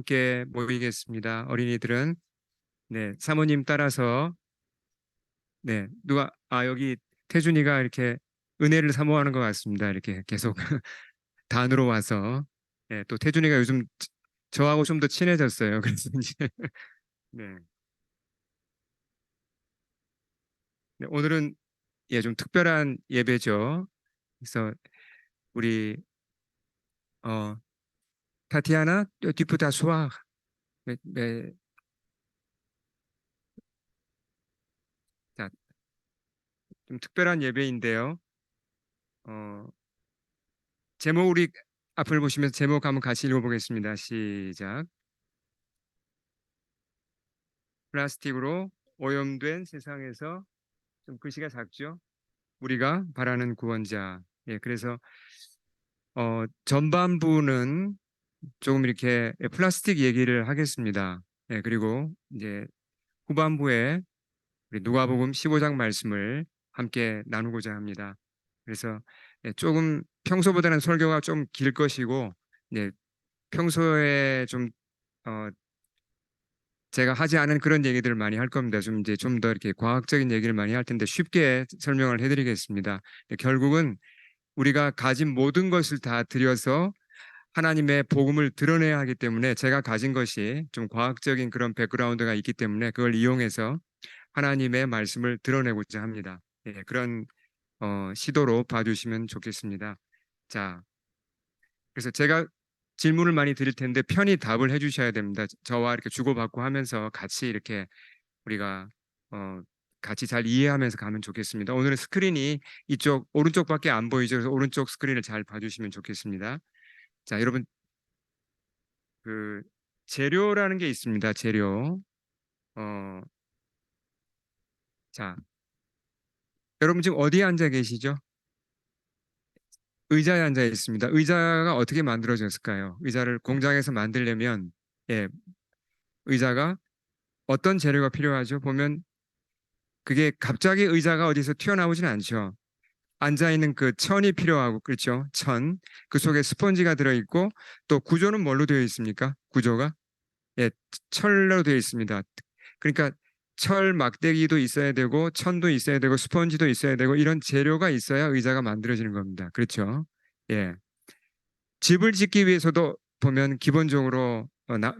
함께 모이겠습니다. 어린이들은 사모님 따라서 여기 태준이가 이렇게 은혜를 사모하는 것 같습니다. 이렇게 계속 단으로 와서 또 태준이가 요즘 저하고 좀 더 친해졌어요. 그래서 이제 네. 오늘은 좀 특별한 예배죠. 그래서 우리 어 타티아나 뒤프다 수아 네, 네. 자, 좀 특별한 예배인데요. 어 제목 우리 앞을 보시면서 제목 한번 같이 읽어보겠습니다. 시작. 플라스틱으로 오염된 세상에서 좀 글씨가 작죠? 우리가 바라는 구원자. 그래서 전반부는 조금 이렇게 플라스틱 얘기를 하겠습니다. 그리고 이제 후반부에 우리 누가복음 15장 말씀을 함께 나누고자 합니다. 그래서 조금 평소보다는 설교가 좀 길 것이고, 평소에 좀 어, 제가 하지 않은 그런 얘기들을 많이 할 겁니다. 좀 더 이렇게 과학적인 얘기를 많이 할 텐데 쉽게 설명을 해드리겠습니다. 결국은 우리가 가진 모든 것을 다 들여서 하나님의 복음을 드러내야 하기 때문에 제가 가진 것이 좀 과학적인 그런 백그라운드가 있기 때문에 그걸 이용해서 하나님의 말씀을 드러내고자 합니다. 그런 시도로 봐주시면 좋겠습니다. 자, 그래서 제가 질문을 많이 드릴 텐데 편히 답을 해주셔야 됩니다. 저와 이렇게 주고받고 하면서 같이 이렇게 우리가 어, 같이 잘 이해하면서 가면 좋겠습니다. 오늘은 스크린이 이쪽 오른쪽밖에 안 보이죠. 그래서 오른쪽 스크린을 잘 봐주시면 좋겠습니다. 자, 여러분 그 재료라는 게 있습니다. 재료. 어, 자, 여러분 지금 어디에 앉아 계시죠? 의자에 앉아 있습니다. 의자가 어떻게 만들어졌을까요? 의자를 공장에서 만들려면 예, 의자가 어떤 재료가 필요하죠? 보면 그게 갑자기 의자가 어디서 튀어나오지는 않죠. 앉아 있는 그 천이 필요하고 그렇죠? 천. 그 속에 스펀지가 들어 있고 또 구조는 뭘로 되어 있습니까? 구조가 예, 철로 되어 있습니다. 그러니까 철 막대기도 있어야 되고 천도 있어야 되고 스펀지도 있어야 되고 이런 재료가 있어야 의자가 만들어지는 겁니다. 그렇죠? 예. 집을 짓기 위해서도 보면 기본적으로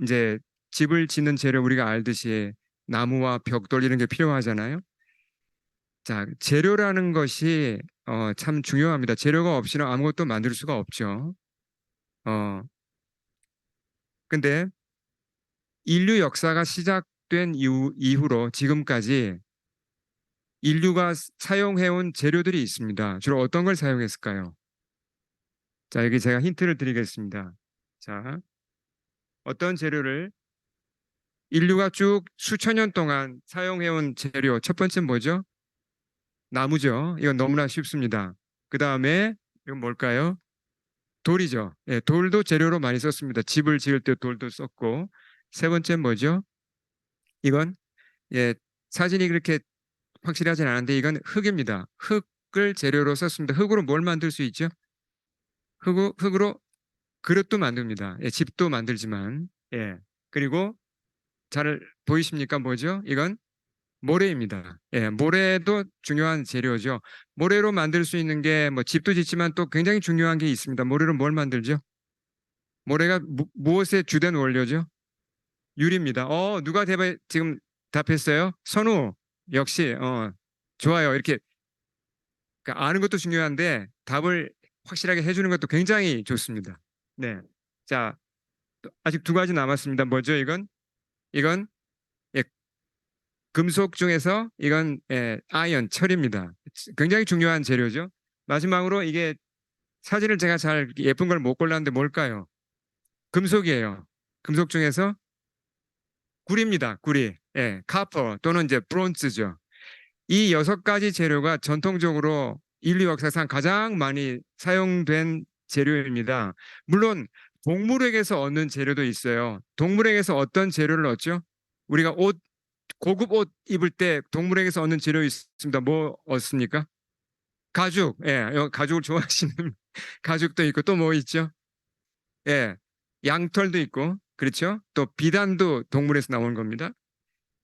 이제 집을 짓는 재료 우리가 알듯이 나무와 벽돌 이런 게 필요하잖아요. 자, 재료라는 것이 참 중요합니다. 재료가 없이는 아무것도 만들 수가 없죠. 어, 근데 인류 역사가 시작된 이후로 지금까지 인류가 사용해온 재료들이 있습니다. 주로 어떤 걸 사용했을까요? 자, 여기 제가 힌트를 드리겠습니다. 자, 어떤 재료를 인류가 쭉 수천 년 동안 사용해온 재료, 첫 번째는 뭐죠? 나무죠. 이건 너무나 쉽습니다. 그 다음에 이건 뭘까요? 돌이죠. 돌도 재료로 많이 썼습니다. 집을 지을 때 돌도 썼고. 세 번째는 뭐죠? 이건 예, 사진이 그렇게 확실하진 않은데 이건 흙입니다. 흙을 재료로 썼습니다. 흙으로 뭘 만들 수 있죠? 흙으로 그릇도 만듭니다. 집도 만들지만. 그리고 잘 보이십니까? 뭐죠? 이건 모래입니다. 모래도 중요한 재료죠. 모래로 만들 수 있는 게 뭐 집도 짓지만 또 굉장히 중요한 게 있습니다. 모래로 뭘 만들죠? 모래가 무엇의 주된 원료죠? 유리입니다. 누가 지금 답했어요? 선우. 역시 좋아요. 이렇게 그러니까 아는 것도 중요한데 답을 확실하게 해주는 것도 굉장히 좋습니다. 네. 자, 또 아직 두 가지 남았습니다. 뭐죠, 이건? 이건 예, 금속 중에서 이건 아연, 철입니다. 굉장히 중요한 재료죠. 마지막으로 이게 사진을 제가 잘 예쁜 걸 못 골랐는데 뭘까요? 금속이에요. 금속 중에서 구리입니다. 구리. 카퍼 또는 이제 브론즈죠. 이 여섯 가지 재료가 전통적으로 인류 역사상 가장 많이 사용된 재료입니다. 물론 동물에게서 얻는 재료도 있어요. 동물에게서 어떤 재료를 얻죠? 우리가 고급 옷 입을 때 동물에게서 얻는 재료 있습니다. 뭐 얻습니까? 가죽. 가죽을 좋아하시는 가죽도 있고 또 뭐 있죠? 예, 양털도 있고 그렇죠? 또 비단도 동물에서 나온 겁니다.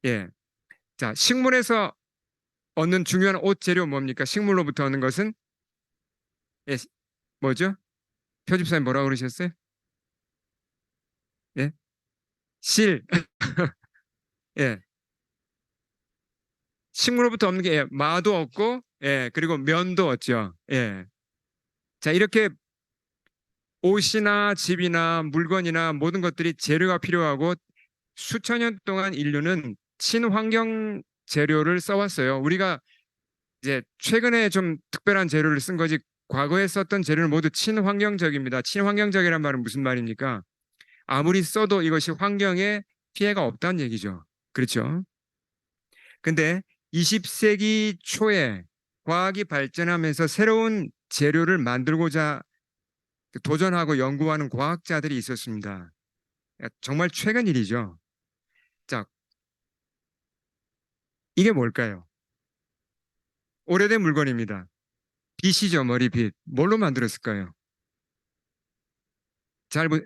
예. 자, 식물에서 얻는 중요한 옷 재료 뭡니까? 식물로부터 얻는 것은 예, 뭐죠? 표집사님 뭐라고 그러셨어요? 예? 실. 예. 식물로부터 얻는 게 예, 마도 얻고 예, 그리고 면도 얻죠. 예. 자, 이렇게 옷이나 집이나 물건이나 모든 것들이 재료가 필요하고 수천 년 동안 인류는 친환경 재료를 써왔어요. 우리가 이제 최근에 좀 특별한 재료를 쓴 거지 과거에 썼던 재료는 모두 친환경적입니다. 친환경적이란 말은 무슨 말입니까? 아무리 써도 이것이 환경에 피해가 없다는 얘기죠. 그렇죠? 근데 20세기 초에 과학이 발전하면서 새로운 재료를 만들고자 도전하고 연구하는 과학자들이 있었습니다. 정말 최근 일이죠. 자, 이게 뭘까요? 오래된 물건입니다. 빗이죠, 머리빗. 뭘로 만들었을까요?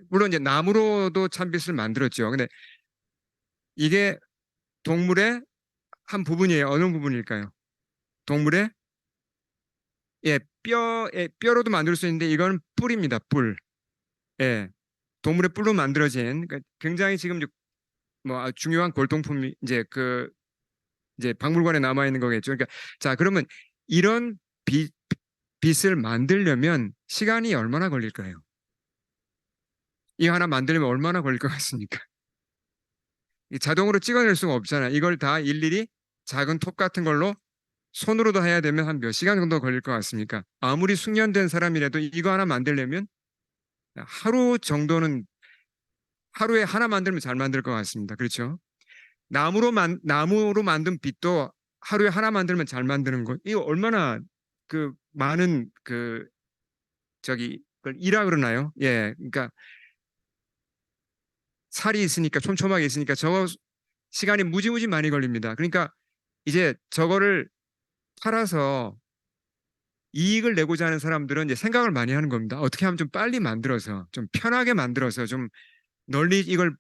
물론 이제 나무로도 참빗을 만들었죠. 근데 이게 동물의 한 부분이에요. 어느 부분일까요? 동물의 예, 뼈로도 만들 수 있는데 이건 뿔입니다. 뿔. 예, 동물의 뿔로 만들어진 그러니까 굉장히 지금 뭐 중요한 골동품이 이제 박물관에 남아 있는 거겠죠. 그러니까 자, 그러면 이런 빛, 빛을 만들려면 시간이 얼마나 걸릴까요? 이 하나 만들려면 얼마나 걸릴 것 같습니까? 자동으로 찍어낼 수가 없잖아요. 이걸 다 일일이 작은 톱 같은 걸로 손으로도 해야 되면 한 몇 시간 정도 걸릴 것 같습니까? 아무리 숙련된 사람이라도 이거 하나 만들려면 하루 정도는 하루에 하나 만들면 잘 만들 것 같습니다. 그렇죠? 나무로 만든 빛도 하루에 하나 만들면 잘 만드는 거. 이거 얼마나 그 많은 그걸 이라 그러나요? 예. 그러니까 살이 있으니까 촘촘하게 있으니까 저거 시간이 무지무지 많이 걸립니다. 그러니까 이제 저거를 팔아서 이익을 내고자 하는 사람들은 이제 생각을 많이 하는 겁니다. 어떻게 하면 좀 빨리 만들어서 좀 편하게 만들어서 좀 널리 이걸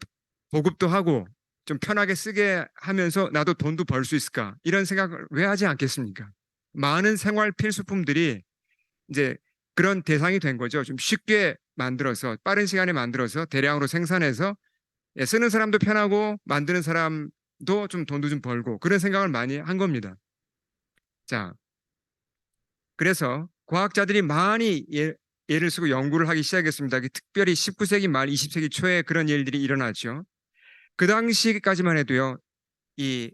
보급도 하고 좀 편하게 쓰게 하면서 나도 돈도 벌 수 있을까? 이런 생각을 왜 하지 않겠습니까? 많은 생활 필수품들이 이제 그런 대상이 된 거죠. 좀 쉽게 만들어서 빠른 시간에 만들어서 대량으로 생산해서 예, 쓰는 사람도 편하고 만드는 사람도 좀 돈도 좀 벌고 그런 생각을 많이 한 겁니다. 자, 그래서 과학자들이 많이 예를 쓰고 연구를 하기 시작했습니다. 특별히 19세기 말 20세기 초에 그런 일들이 일어났죠. 그 당시까지만 해도요. 이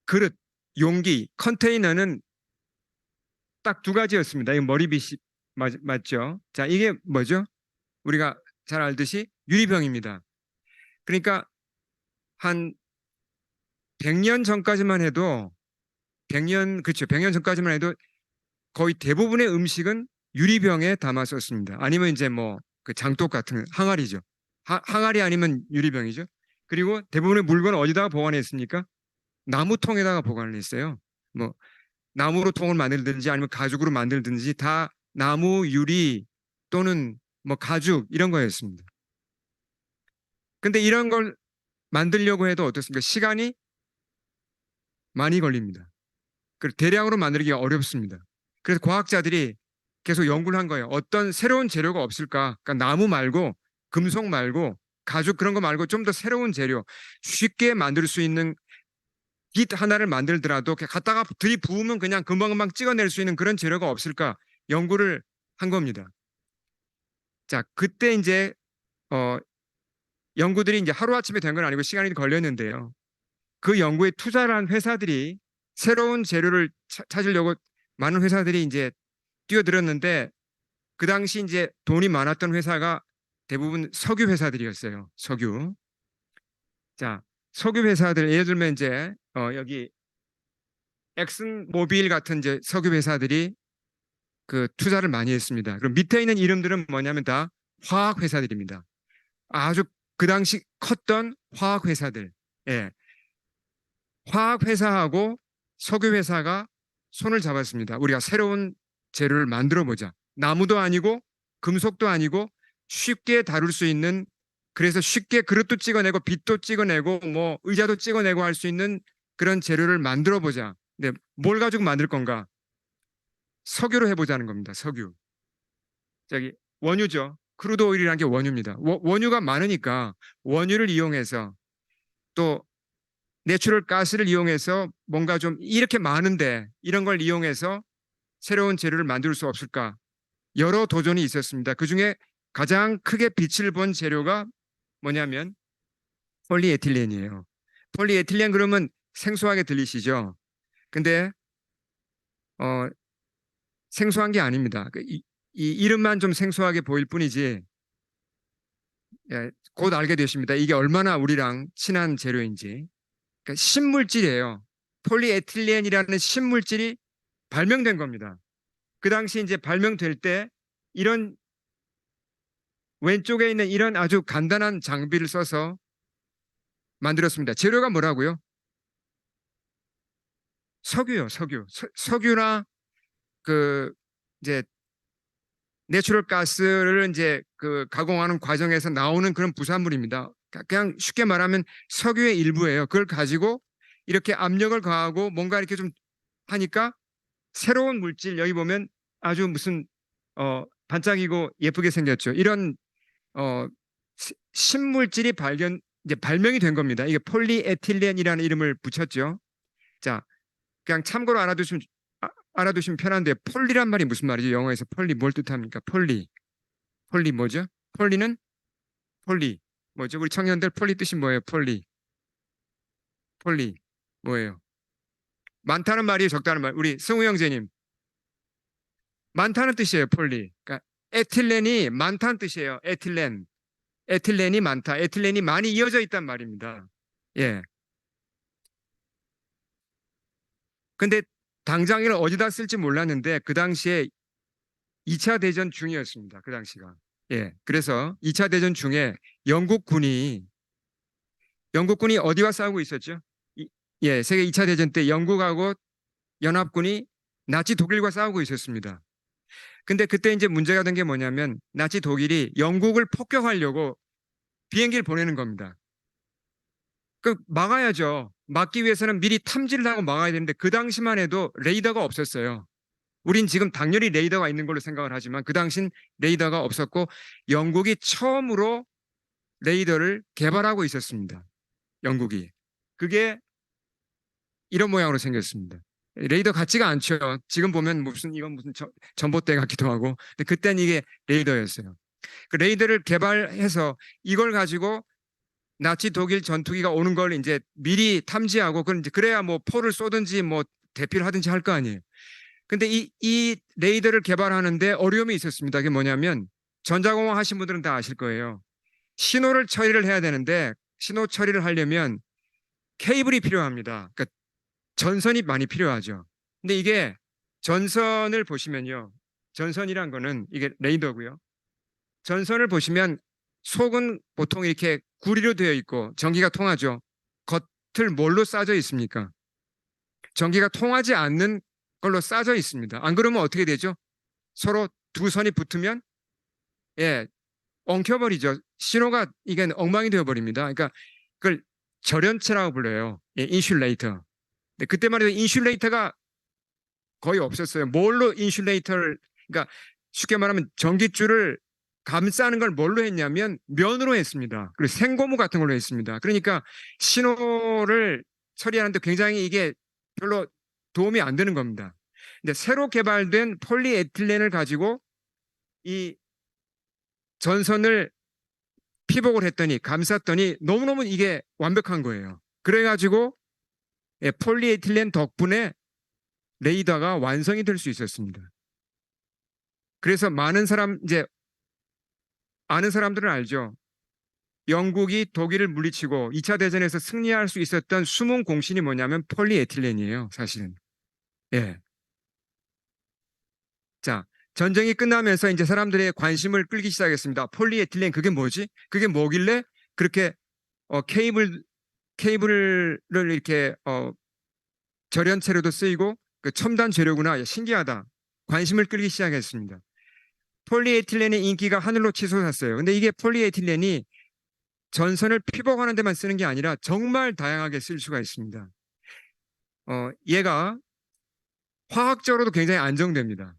그릇, 용기, 컨테이너는 딱 두 가지였습니다. 이 머리빗이 맞죠? 자, 이게 뭐죠? 우리가 잘 알듯이 유리병입니다. 그러니까 한 100년 전까지만 해도 100년 그렇죠. 100년 전까지만 해도 거의 대부분의 음식은 유리병에 담았었습니다. 아니면 이제 뭐 그 장독 같은 항아리죠. 항아리 아니면 유리병이죠. 그리고 대부분의 물건을 어디다가 보관했습니까? 나무통에다가 보관을 했어요. 뭐 나무로 통을 만들든지 아니면 가죽으로 만들든지 다 나무, 유리 또는 뭐 가죽 이런 거였습니다. 근데 이런 걸 만들려고 해도 어떻습니까? 시간이 많이 걸립니다. 그리고 대량으로 만들기가 어렵습니다. 그래서 과학자들이 계속 연구를 한 거예요. 어떤 새로운 재료가 없을까? 그러니까 나무 말고 금속 말고 가죽 그런 거 말고 좀 더 새로운 재료, 쉽게 만들 수 있는 빛 하나를 만들더라도 갖다가 들이부으면 그냥 금방금방 찍어낼 수 있는 그런 재료가 없을까? 연구를 한 겁니다. 자, 그때 이제 어, 연구들이 이제 하루아침에 된 건 아니고 시간이 걸렸는데요. 그 연구에 투자를 한 회사들이 새로운 재료를 찾으려고 많은 회사들이 이제 뛰어들었는데 그 당시 이제 돈이 많았던 회사가 대부분 석유 회사들이었어요. 석유. 자, 석유 회사들 예를 들면 이제 여기 엑슨 모빌 같은 이제 석유 회사들이 그 투자를 많이 했습니다. 그럼 밑에 있는 이름들은 뭐냐면 다 화학 회사들입니다. 아주 그 당시 컸던 화학 회사들. 예. 화학 회사하고 석유 회사가 손을 잡았습니다. 우리가 새로운 재료를 만들어 보자. 나무도 아니고 금속도 아니고 쉽게 다룰 수 있는 그래서 쉽게 그릇도 찍어내고 빗도 찍어내고 뭐 의자도 찍어내고 할 수 있는 그런 재료를 만들어 보자. 근데 뭘 가지고 만들 건가? 석유로 해보자는 겁니다. 석유. 저기 원유죠. 크루드 오일이라는 게 원유입니다. 원유가 많으니까 원유를 이용해서 또 내추럴 가스를 이용해서 뭔가 좀 이렇게 많은데 이런 걸 이용해서 새로운 재료를 만들 수 없을까? 여러 도전이 있었습니다. 그중에 가장 크게 빛을 본 재료가 뭐냐면 폴리에틸렌이에요. 폴리에틸렌 그러면 생소하게 들리시죠? 근데 어, 생소한 게 아닙니다. 이 이름만 좀 생소하게 보일 뿐이지 예, 곧 알게 되십니다. 이게 얼마나 우리랑 친한 재료인지. 그러니까 신물질이에요. 폴리에틸렌이라는 신물질이 발명된 겁니다. 그 당시 이제 발명될 때 이런 왼쪽에 있는 이런 아주 간단한 장비를 써서 만들었습니다. 재료가 뭐라고요? 석유요, 석유. 석유나 그 이제 내추럴 가스를 이제 그 가공하는 과정에서 나오는 그런 부산물입니다. 그냥 쉽게 말하면 석유의 일부예요. 그걸 가지고 이렇게 압력을 가하고 뭔가 이렇게 좀 하니까 새로운 물질 여기 보면 아주 무슨 반짝이고 예쁘게 생겼죠. 이런 어 신물질이 이제 발명이 된 겁니다. 이게 폴리에틸렌이라는 이름을 붙였죠. 자, 그냥 참고로 알아두시면 편한데 폴리란 말이 무슨 말이죠? 영어에서 폴리 뭘 뜻합니까? 폴리 뭐죠? 폴리는 폴리 뭐죠? 우리 청년들 폴리 뜻이 뭐예요? 폴리 뭐예요? 많다는 말이에요, 적다는 말. 우리 승우 형제님 많다는 뜻이에요, 폴리. 그러니까 에틸렌이 많다는 뜻이에요. 에틸렌이 많다. 에틸렌이 많이 이어져 있단 말입니다. 예. 근데 당장 이걸 어디다 쓸지 몰랐는데 그 당시에 2차 대전 중이었습니다. 그 당시가. 예. 그래서 2차 대전 중에 영국군이 어디와 싸우고 있었죠? 예. 세계 2차 대전 때 영국하고 연합군이 나치 독일과 싸우고 있었습니다. 근데 그때 이제 문제가 된 게 뭐냐면 나치 독일이 영국을 폭격하려고 비행기를 보내는 겁니다. 그 막아야죠. 막기 위해서는 미리 탐지를 하고 막아야 되는데 그 당시만 해도 레이더가 없었어요. 우린 지금 당연히 레이더가 있는 걸로 생각을 하지만 그 당신 레이더가 없었고 영국이 처음으로 레이더를 개발하고 있었습니다. 영국이. 그게 이런 모양으로 생겼습니다. 레이더 같지가 않죠. 지금 보면 이건 무슨 전봇대 같기도 하고. 근데 그때는 이게 레이더였어요. 그 레이더를 개발해서 이걸 가지고 나치 독일 전투기가 오는 걸 이제 미리 탐지하고 그럼 이제 그래야 뭐 포를 쏘든지 뭐 대피를 하든지 할 거 아니에요. 근데 이 레이더를 개발하는데 어려움이 있었습니다. 그게 뭐냐면 전자공학 하신 분들은 다 아실 거예요. 신호를 처리를 해야 되는데 신호 처리를 하려면 케이블이 필요합니다. 그러니까 전선이 많이 필요하죠. 근데 이게 전선을 보시면요. 전선이란 거는 이게 레이더고요. 전선을 보시면 속은 보통 이렇게 구리로 되어 있고 전기가 통하죠. 겉을 뭘로 싸져 있습니까? 전기가 통하지 않는 걸로 싸져 있습니다. 안 그러면 어떻게 되죠? 서로 두 선이 붙으면 예, 엉켜버리죠. 신호가 이게 엉망이 되어버립니다. 그러니까 그걸 절연체라고 불러요. 예, 인슐레이터. 근데 그때만 해도 인슐레이터가 거의 없었어요. 뭘로 인슐레이터를 그러니까 쉽게 말하면 전기줄을 감싸는 걸 뭘로 했냐면 면으로 했습니다. 그리고 생고무 같은 걸로 했습니다. 그러니까 신호를 처리하는데 굉장히 이게 별로 도움이 안 되는 겁니다. 근데 새로 개발된 폴리에틸렌을 가지고 이 전선을 피복을 했더니 감쌌더니 너무너무 이게 완벽한 거예요. 그래가지고 예, 폴리에틸렌 덕분에 레이더가 완성이 될 수 있었습니다. 그래서 많은 사람 이제 아는 사람들은 알죠. 영국이 독일을 물리치고 2차 대전에서 승리할 수 있었던 숨은 공신이 뭐냐면 폴리에틸렌이에요, 사실은. 예. 자, 전쟁이 끝나면서 이제 사람들의 관심을 끌기 시작했습니다. 폴리에틸렌 그게 뭐지? 그게 뭐길래 그렇게 케이블을 이렇게 절연체로도 쓰이고 그 첨단 재료구나. 야, 신기하다. 관심을 끌기 시작했습니다. 폴리에틸렌의 인기가 하늘로 치솟았어요. 근데 이게 폴리에틸렌이 전선을 피복하는 데만 쓰는 게 아니라 정말 다양하게 쓸 수가 있습니다. 얘가 화학적으로도 굉장히 안정됩니다.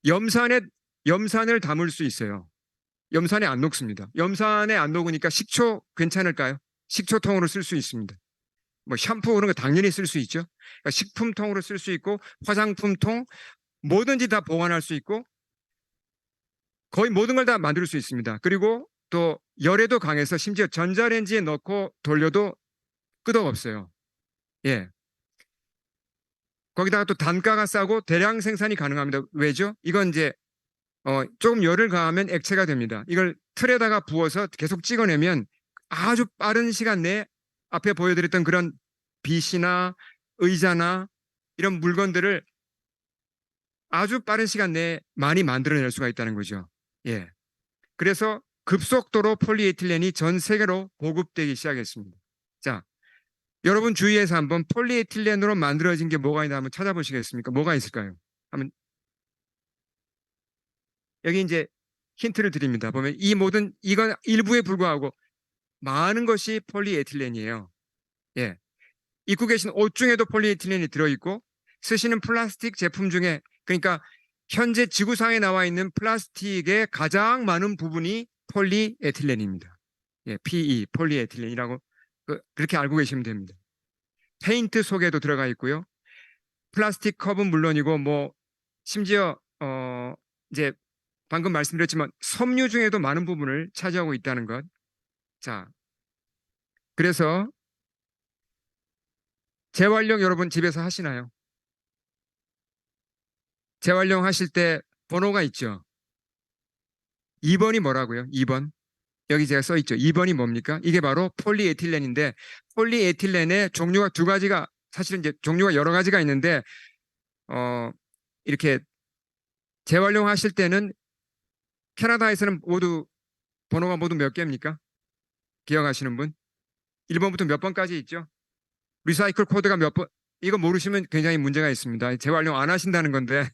염산을 담을 수 있어요. 염산에 안 녹습니다. 염산에 안 녹으니까 식초 괜찮을까요? 식초통으로 쓸 수 있습니다. 뭐 샴푸 그런 거 당연히 쓸 수 있죠. 그러니까 식품통으로 쓸 수 있고 화장품통 뭐든지 다 보관할 수 있고 거의 모든 걸 다 만들 수 있습니다. 그리고 또 열에도 강해서 심지어 전자레인지에 넣고 돌려도 끄덕없어요. 예. 거기다가 또 단가가 싸고 대량 생산이 가능합니다. 왜죠? 이건 이제 조금 열을 가하면 액체가 됩니다. 이걸 틀에다가 부어서 계속 찍어내면 아주 빠른 시간 내에 앞에 보여드렸던 그런 빗이나 의자나 이런 물건들을 아주 빠른 시간 내에 많이 만들어낼 수가 있다는 거죠. 예. 그래서 급속도로 폴리에틸렌이 전 세계로 보급되기 시작했습니다. 자, 여러분 주위에서 한번 폴리에틸렌으로 만들어진 게 뭐가 있나 한번 찾아보시겠습니까? 뭐가 있을까요? 한번 여기 이제 힌트를 드립니다. 보면 이건 일부에 불과하고 많은 것이 폴리에틸렌이에요. 예. 입고 계신 옷 중에도 폴리에틸렌이 들어있고 쓰시는 플라스틱 제품 중에 그러니까 현재 지구상에 나와 있는 플라스틱의 가장 많은 부분이 폴리에틸렌입니다. 예, PE, 폴리에틸렌이라고 그렇게 알고 계시면 됩니다. 페인트 속에도 들어가 있고요. 플라스틱 컵은 물론이고 뭐 심지어 이제 방금 말씀드렸지만 섬유 중에도 많은 부분을 차지하고 있다는 것. 자, 그래서 재활용 여러분 집에서 하시나요? 재활용 하실 때 번호가 있죠. 2번이 뭐라고요? 2번. 여기 제가 써 있죠. 2번이 뭡니까? 이게 바로 폴리에틸렌인데 폴리에틸렌의 종류가 두 가지가 사실은 이제 종류가 여러 가지가 있는데 이렇게 재활용하실 때는 캐나다에서는 번호가 모두 몇 개입니까? 기억하시는 분? 1번부터 몇 번까지 있죠? 리사이클 코드가 몇 번? 이거 모르시면 굉장히 문제가 있습니다. 재활용 안 하신다는 건데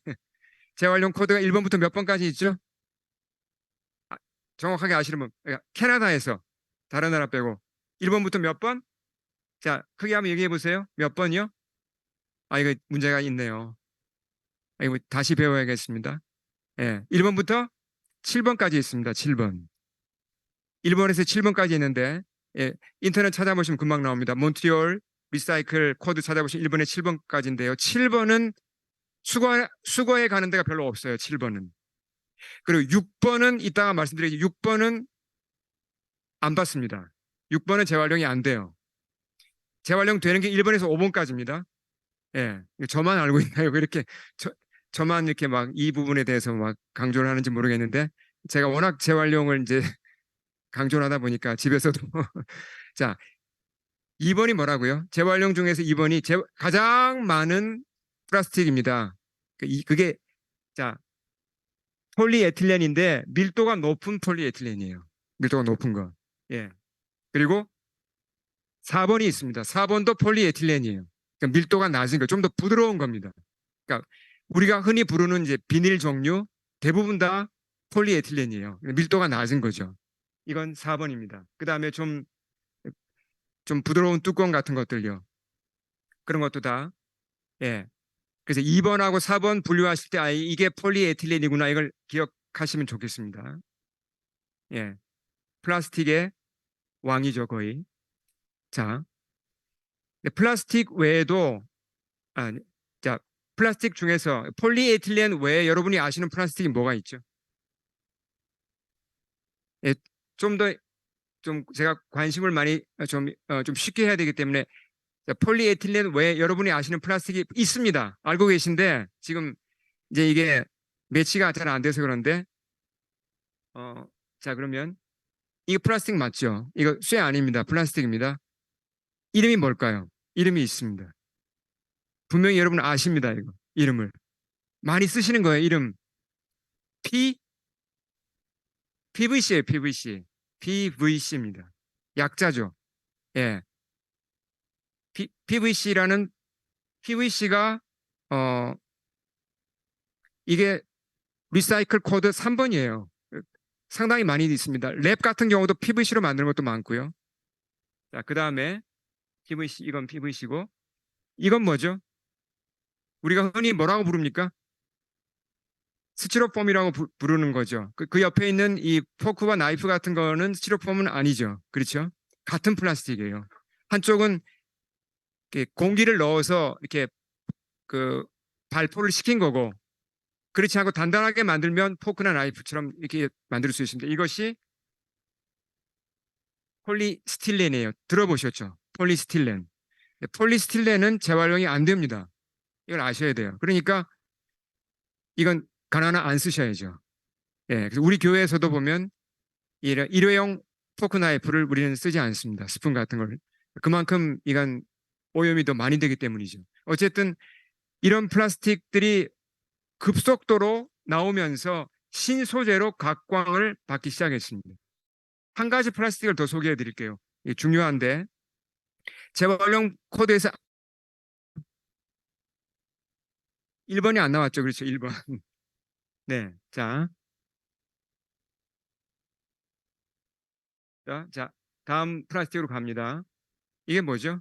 재활용 코드가 1번부터 몇 번까지 있죠? 정확하게 아시는 분. 그러니까 캐나다에서 다른 나라 빼고 1번부터 몇 번? 자, 크게 한번 얘기해 보세요. 몇 번이요? 아, 이거 문제가 있네요. 아, 이거 다시 배워야겠습니다. 예, 1번부터 7번까지 있습니다. 7번. 1번에서 7번까지 있는데 예, 인터넷 찾아보시면 금방 나옵니다. 몬트리올 리사이클 코드 찾아보시면 1번에 7번까지인데요. 7번은 수거에 가는 데가 별로 없어요. 7번은. 그리고 6번은 이따가 말씀드리겠지만 6번은 안 받습니다. 6번은 재활용이 안 돼요. 재활용 되는 게 1번에서 5번까지입니다. 예, 저만 알고 있나요? 이렇게 저만 이렇게 막 이 부분에 대해서 막 강조를 하는지 모르겠는데 제가 워낙 재활용을 이제 강조를 하다 보니까 집에서도 자, 2번이 뭐라고요? 재활용 중에서 2번이 가장 많은 플라스틱입니다. 그게 자, 폴리에틸렌인데 밀도가 높은 폴리에틸렌이에요. 밀도가 높은 거. 예. 그리고 4번이 있습니다. 4번도 폴리에틸렌이에요. 그러니까 밀도가 낮은 거, 좀 더 부드러운 겁니다. 그러니까 우리가 흔히 부르는 이제 비닐 종류 대부분 다 폴리에틸렌이에요. 밀도가 낮은 거죠. 이건 4번입니다. 그 다음에 좀 부드러운 뚜껑 같은 것들요. 그런 것도 다, 예. 그래서 2번하고 4번 분류하실 때, 이게 폴리에틸렌이구나. 이걸 기억하시면 좋겠습니다. 예. 플라스틱의 왕이죠, 거의. 자, 플라스틱 외에도, 자, 플라스틱 중에서 폴리에틸렌 외에 여러분이 아시는 플라스틱이 뭐가 있죠? 예, 좀 제가 관심을 많이 좀 쉽게 해야 되기 때문에 폴리에틸렌 외에 여러분이 아시는 플라스틱이 있습니다. 알고 계신데 지금 이제 이게 매치가 잘 안 돼서 그런데 자 그러면 이거 플라스틱 맞죠? 이거 쇠 아닙니다. 플라스틱입니다. 이름이 뭘까요? 이름이 있습니다. 분명히 여러분 아십니다. 이거 이름을 많이 쓰시는 거예요. 이름 P PVC예요. PVC PVC입니다. 약자죠. 예. PVC라는 PVC가 이게 리사이클 코드 3번이에요. 상당히 많이 있습니다. 랩 같은 경우도 PVC로 만드는 것도 많고요. 자, 그 다음에 PVC, 이건 PVC고, 이건 뭐죠? 우리가 흔히 뭐라고 부릅니까? 스티로폼이라고 부르는 거죠. 그 옆에 있는 이 포크와 나이프 같은 거는 스티로폼은 아니죠. 그렇죠? 같은 플라스틱이에요. 한쪽은 이렇게 공기를 넣어서 이렇게 그 발포를 시킨 거고, 그렇지 않고 단단하게 만들면 포크나 나이프처럼 이렇게 만들 수 있습니다. 이것이 폴리스틸렌이에요. 들어보셨죠? 폴리스틸렌. 폴리스틸렌은 재활용이 안 됩니다. 이걸 아셔야 돼요. 그러니까 이건 가나나 안 쓰셔야죠. 예, 그래서 우리 교회에서도 보면 일회용 포크 나이프를 우리는 쓰지 않습니다. 스푼 같은 걸. 그만큼 이건 오염이 더 많이 되기 때문이죠. 어쨌든 이런 플라스틱들이 급속도로 나오면서 신소재로 각광을 받기 시작했습니다. 한 가지 플라스틱을 더 소개해 드릴게요. 이게 중요한데 재활용 코드에서 1번이 안 나왔죠. 그렇죠. 1번. 네. 자, 다음 플라스틱으로 갑니다. 이게 뭐죠?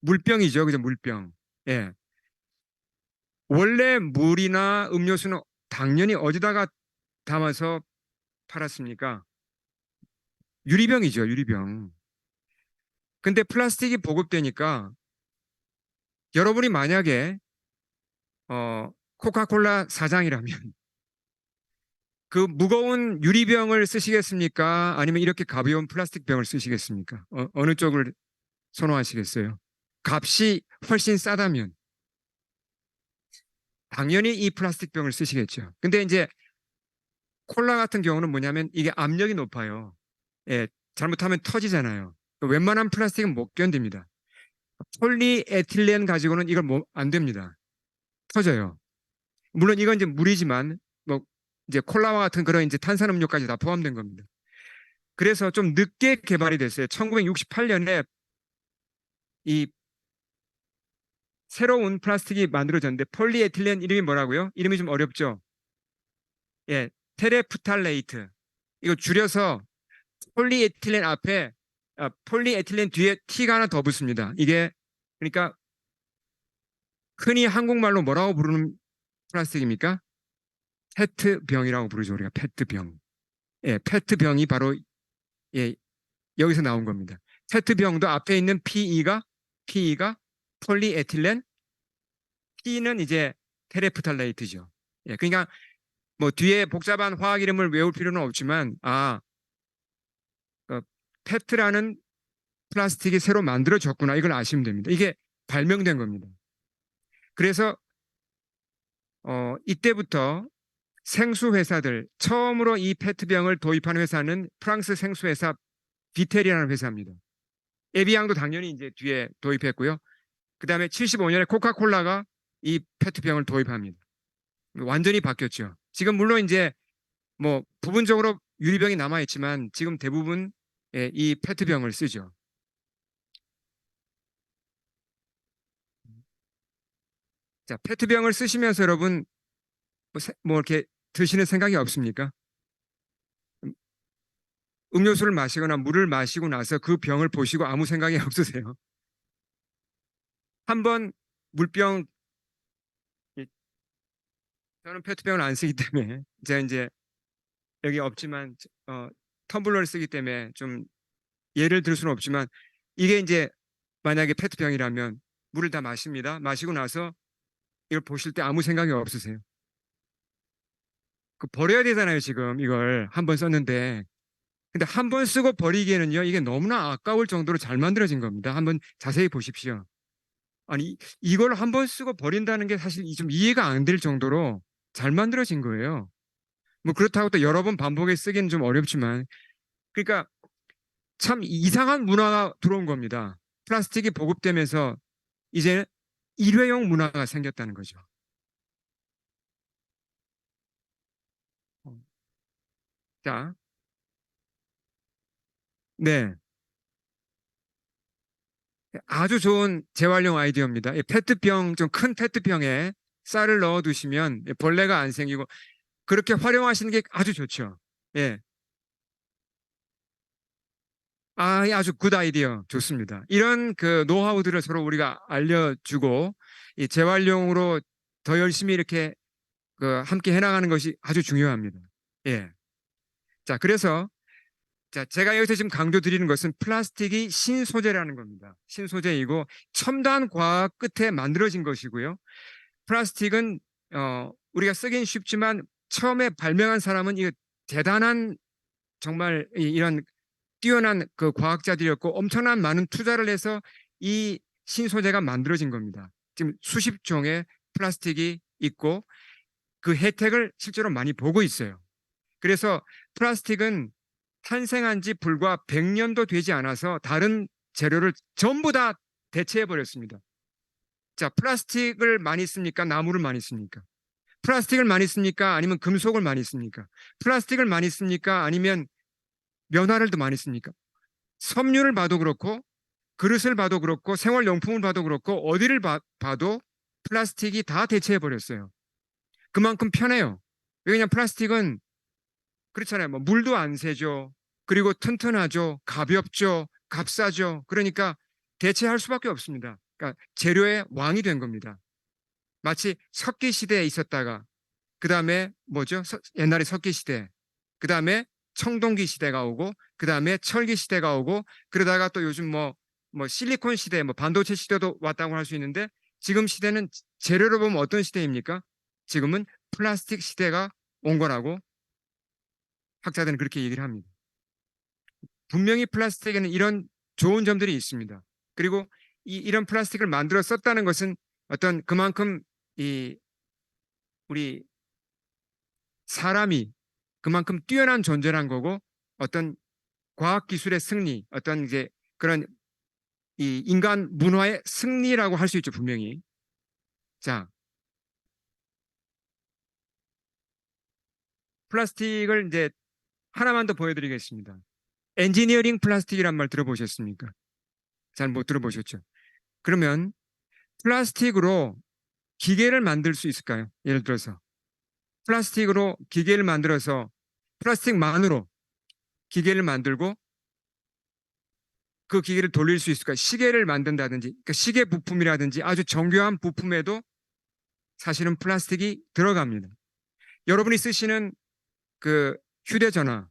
물병이죠. 그죠? 물병. 예. 원래 물이나 음료수는 당연히 어디다가 담아서 팔았습니까? 유리병이죠. 유리병. 근데 플라스틱이 보급되니까 여러분이 만약에 코카콜라 사장이라면 그 무거운 유리병을 쓰시겠습니까? 아니면 이렇게 가벼운 플라스틱 병을 쓰시겠습니까? 어느 쪽을 선호하시겠어요? 값이 훨씬 싸다면 당연히 이 플라스틱 병을 쓰시겠죠. 근데 이제 콜라 같은 경우는 뭐냐면 이게 압력이 높아요. 예, 잘못하면 터지잖아요. 웬만한 플라스틱은 못 견딥니다. 폴리에틸렌 가지고는 이걸 안 됩니다. 터져요. 물론 이건 이제 물이지만 뭐 이제 콜라와 같은 그런 이제 탄산음료까지 다 포함된 겁니다. 그래서 좀 늦게 개발이 됐어요. 1968년에 이 새로운 플라스틱이 만들어졌는데 폴리에틸렌 이름이 뭐라고요? 이름이 좀 어렵죠? 예, 테레프탈레이트. 이거 줄여서 폴리에틸렌 앞에 폴리에틸렌 뒤에 T가 하나 더 붙습니다. 이게 그러니까 흔히 한국말로 뭐라고 부르는 플라스틱입니까? 페트병이라고 부르죠. 우리가 페트병. 예, 페트병이 바로 예, 여기서 나온 겁니다. 페트병도 앞에 있는 PE가 폴리에틸렌, T는 이제 테레프탈레이트죠. 예, 그러니까 뭐 뒤에 복잡한 화학 이름을 외울 필요는 없지만 어, 페트라는 플라스틱이 새로 만들어졌구나 이걸 아시면 됩니다. 이게 발명된 겁니다. 그래서 이때부터 생수 회사들 처음으로 이 페트병을 도입한 회사는 프랑스 생수 회사 비텔이라는 회사입니다. 에비앙도 당연히 이제 뒤에 도입했고요. 그다음에 75년에 코카콜라가 이 페트병을 도입합니다. 완전히 바뀌었죠. 지금 물론 이제 뭐 부분적으로 유리병이 남아 있지만 지금 대부분 이 페트병을 쓰죠. 자, 페트병을 쓰시면서 여러분 뭐 이렇게 드시는 생각이 없습니까? 음료수를 마시거나 물을 마시고 나서 그 병을 보시고 아무 생각이 없으세요? 한번 물병, 저는 페트병을 안 쓰기 때문에 제가 이제 여기 없지만 텀블러를 쓰기 때문에 좀 예를 들 수는 없지만 이게 이제 만약에 페트병이라면 물을 다 마십니다. 마시고 나서 이걸 보실 때 아무 생각이 없으세요? 그 버려야 되잖아요, 지금 이걸 한 번 썼는데. 근데 한 번 쓰고 버리기에는요, 이게 너무나 아까울 정도로 잘 만들어진 겁니다. 한번 자세히 보십시오. 아니, 이걸 한 번 쓰고 버린다는 게 사실 좀 이해가 안 될 정도로 잘 만들어진 거예요. 뭐 그렇다고 또 여러 번 반복해 쓰기는 좀 어렵지만. 그러니까 참 이상한 문화가 들어온 겁니다. 플라스틱이 보급되면서 이제 일회용 문화가 생겼다는 거죠. 자, 네. 아주 좋은 재활용 아이디어입니다. 이 페트병, 좀 큰 페트병에 쌀을 넣어 두시면 벌레가 안 생기고 그렇게 활용하시는 게 아주 좋죠. 예. 아, 예, 아주 굿 아이디어. 좋습니다. 이런 그 노하우들을 서로 우리가 알려주고 이 재활용으로 더 열심히 이렇게 그 함께 해나가는 것이 아주 중요합니다. 예. 자, 그래서 자, 제가 여기서 지금 강조 드리는 것은 플라스틱이 신소재라는 겁니다. 신소재이고 첨단 과학 끝에 만들어진 것이고요. 플라스틱은 우리가 쓰긴 쉽지만 처음에 발명한 사람은 이 대단한 정말 이런 뛰어난 그 과학자들이었고 엄청난 많은 투자를 해서 이 신소재가 만들어진 겁니다. 지금 수십 종의 플라스틱이 있고 그 혜택을 실제로 많이 보고 있어요. 그래서 플라스틱은 탄생한 지 불과 100년도 되지 않아서 다른 재료를 전부 다 대체해 버렸습니다. 자, 플라스틱을 많이 씁니까? 나무를 많이 씁니까? 플라스틱을 많이 씁니까? 아니면 금속을 많이 씁니까? 플라스틱을 많이 씁니까? 아니면 면화를 더 많이 씁니까? 섬유를 봐도 그렇고 그릇을 봐도 그렇고 생활용품을 봐도 그렇고 어디를 봐도 플라스틱이 다 대체해 버렸어요. 그만큼 편해요. 왜냐하면 플라스틱은 그렇잖아요. 뭐 물도 안 새죠. 그리고 튼튼하죠. 가볍죠. 값싸죠. 그러니까 대체할 수밖에 없습니다. 그러니까 재료의 왕이 된 겁니다. 마치 석기 시대에 있었다가 그 다음에 뭐죠? 옛날에 석기 시대. 그 다음에 청동기 시대가 오고 그 다음에 철기 시대가 오고 그러다가 또 요즘 뭐 실리콘 시대, 뭐 반도체 시대도 왔다고 할 수 있는데 지금 시대는 재료로 보면 어떤 시대입니까? 지금은 플라스틱 시대가 온 거라고 학자들은 그렇게 얘기를 합니다. 분명히 플라스틱에는 이런 좋은 점들이 있습니다. 그리고 이런 플라스틱을 만들어 썼다는 것은 어떤 그만큼 이 우리 사람이 그만큼 뛰어난 존재란 거고 어떤 과학 기술의 승리, 어떤 이제 그런 이 인간 문화의 승리라고 할 수 있죠, 분명히. 자, 플라스틱을 이제 하나만 더 보여드리겠습니다. 엔지니어링 플라스틱이란 말 들어보셨습니까? 잘 못 들어보셨죠? 그러면 플라스틱으로 기계를 만들 수 있을까요? 예를 들어서 플라스틱으로 기계를 만들어서 플라스틱만으로 기계를 만들고 그 기계를 돌릴 수 있을까요? 시계를 만든다든지 그러니까 시계 부품이라든지 아주 정교한 부품에도 사실은 플라스틱이 들어갑니다. 여러분이 쓰시는 그 휴대전화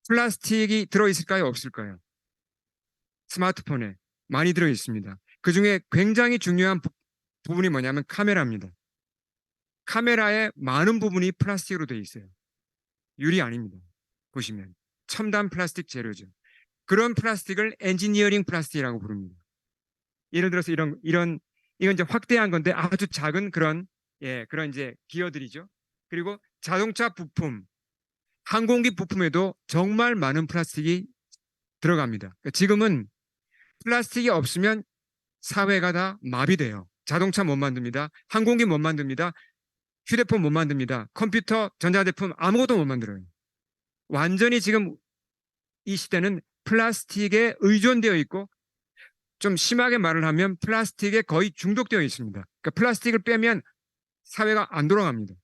플라스틱이 들어있을까요? 없을까요? 스마트폰에 많이 들어있습니다. 그 중에 굉장히 중요한 부분이 뭐냐면 카메라입니다. 카메라의 많은 부분이 플라스틱으로 되어 있어요. 유리 아닙니다. 보시면 첨단 플라스틱 재료죠. 그런 플라스틱을 엔지니어링 플라스틱이라고 부릅니다. 예를 들어서 이건 이제 확대한 건데 아주 작은 그런 그런 이제 기어들이죠. 그리고 자동차 부품, 항공기 부품에도 정말 많은 플라스틱이 들어갑니다. 그러니까 지금은 플라스틱이 없으면 사회가 다 마비돼요. 자동차 못 만듭니다. 항공기 못 만듭니다. 휴대폰 못 만듭니다. 컴퓨터, 전자제품 아무것도 못 만들어요. 완전히 지금 이 시대는 플라스틱에 의존되어 있고 좀 심하게 말을 하면 플라스틱에 거의 중독되어 있습니다. 그러니까 플라스틱을 빼면 사회가 안 돌아갑니다.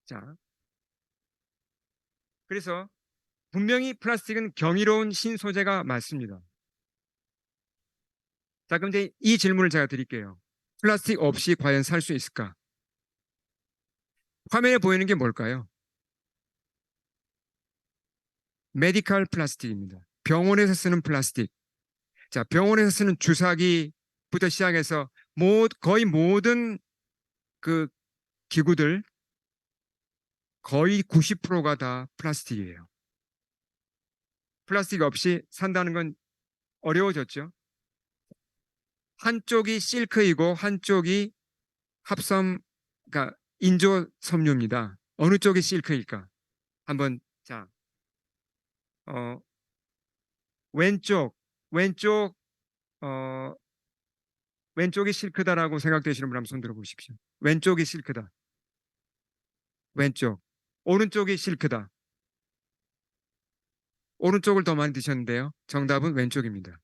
자, 그래서 분명히 플라스틱은 경이로운 신소재가 맞습니다. 자, 그럼 이제 이 질문을 제가 드릴게요. 플라스틱 없이 과연 살 수 있을까? 화면에 보이는 게 뭘까요? 메디컬 플라스틱입니다. 병원에서 쓰는 플라스틱. 자, 병원에서 쓰는 주사기부터 시작해서 거의 모든 그 기구들 거의 90%가 다 플라스틱이에요. 플라스틱 없이 산다는 건 어려워졌죠. 한쪽이 실크이고 한쪽이 합섬, 그러니까 인조 섬유입니다. 어느 쪽이 실크일까? 한번 자, 어, 왼쪽, 왼쪽, 어, 왼쪽이 실크다라고 생각되시는 분 한번 손 들어보십시오. 왼쪽이 실크다. 왼쪽. 오른쪽이 실크다. 오른쪽을 더 많이 드셨는데요. 정답은 왼쪽입니다.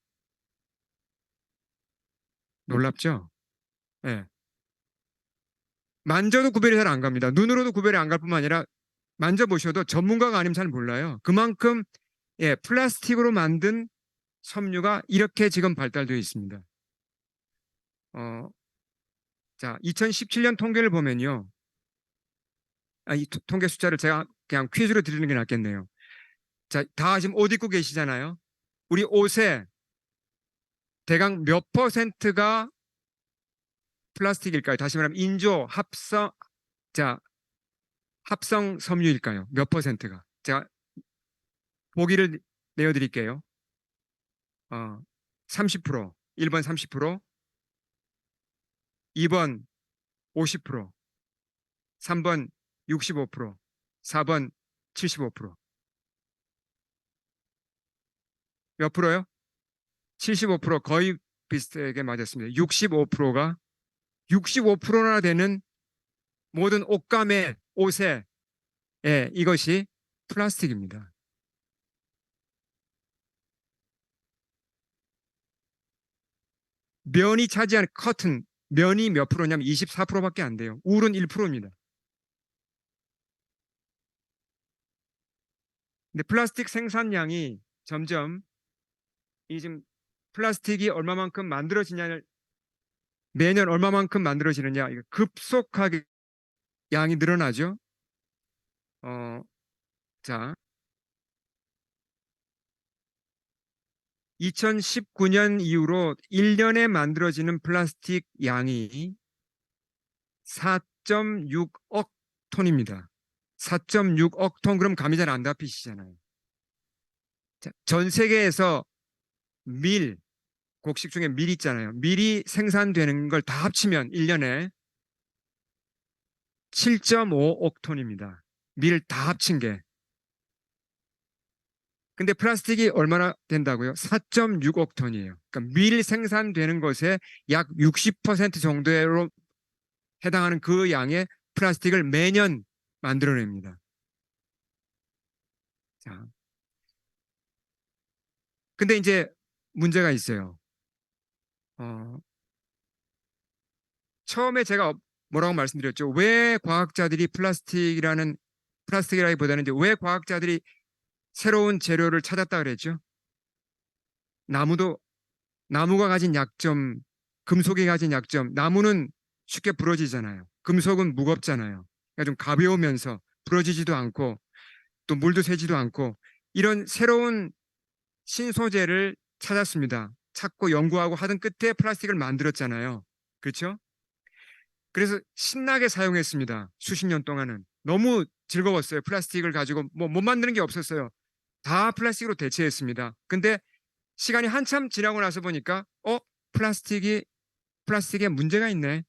놀랍죠? 예. 만져도 구별이 잘 안 갑니다. 눈으로도 구별이 안 갈 뿐만 아니라 만져보셔도 전문가가 아니면 잘 몰라요. 그만큼 예, 플라스틱으로 만든 섬유가 이렇게 지금 발달되어 있습니다. 어, 자, 2017년 통계를 보면요. 이 통계 숫자를 제가 그냥 퀴즈로 드리는 게 낫겠네요. 자, 다 지금 옷 입고 계시잖아요. 우리 옷에 대강 몇 퍼센트가 플라스틱일까요? 다시 말하면 인조 자, 합성 섬유일까요? 몇 퍼센트가? 제가 보기를 내어드릴게요. 30%, 1번 30%, 2번 50%, 3번 65%, 4번 75%. 몇 프로요? 75% 거의 비슷하게 맞았습니다. 65%나 되는 모든 옷감에 옷에 예, 이것이 플라스틱입니다. 면이 차지하는 커튼 면이 몇 프로냐면 24%밖에 안 돼요. 울은 1%입니다. 근데 플라스틱 생산량이 점점 이 지금 플라스틱이 얼마만큼 만들어지냐를 매년 얼마만큼 만들어지느냐 이거 급속하게 양이 늘어나죠. 어, 자, 2019년 이후로 1년에 만들어지는 플라스틱 양이 4.6억 톤입니다. 4.6억 톤 그럼 감이 잘 안 잡히시잖아요. 자, 전 세계에서 밀, 곡식 중에 밀 있잖아요. 밀이 생산되는 걸 다 합치면 1년에 7.5억 톤입니다. 밀 다 합친 게. 근데 플라스틱이 얼마나 된다고요? 4.6억 톤이에요. 그러니까 밀 생산되는 것에 약 60% 정도로 해당하는 그 양의 플라스틱을 매년 만들어냅니다. 자, 근데 이제 문제가 있어요. 어, 처음에 제가 뭐라고 말씀드렸죠? 왜 과학자들이 플라스틱이라기보다는 이제 왜 과학자들이 새로운 재료를 찾았다 그랬죠? 나무도 나무가 가진 약점, 금속이 가진 약점, 나무는 쉽게 부러지잖아요. 금속은 무겁잖아요. 그러니까 좀 가벼우면서 부러지지도 않고 또 물도 새지도 않고 이런 새로운 신소재를 찾았습니다. 찾고 연구하고 하던 끝에 플라스틱을 만들었잖아요. 그렇죠? 그래서 신나게 사용했습니다. 수십 년 동안은. 너무 즐거웠어요. 플라스틱을 가지고 뭐 못 만드는 게 없었어요. 다 플라스틱으로 대체했습니다. 근데 시간이 한참 지나고 나서 보니까 플라스틱이 플라스틱에 문제가 있네.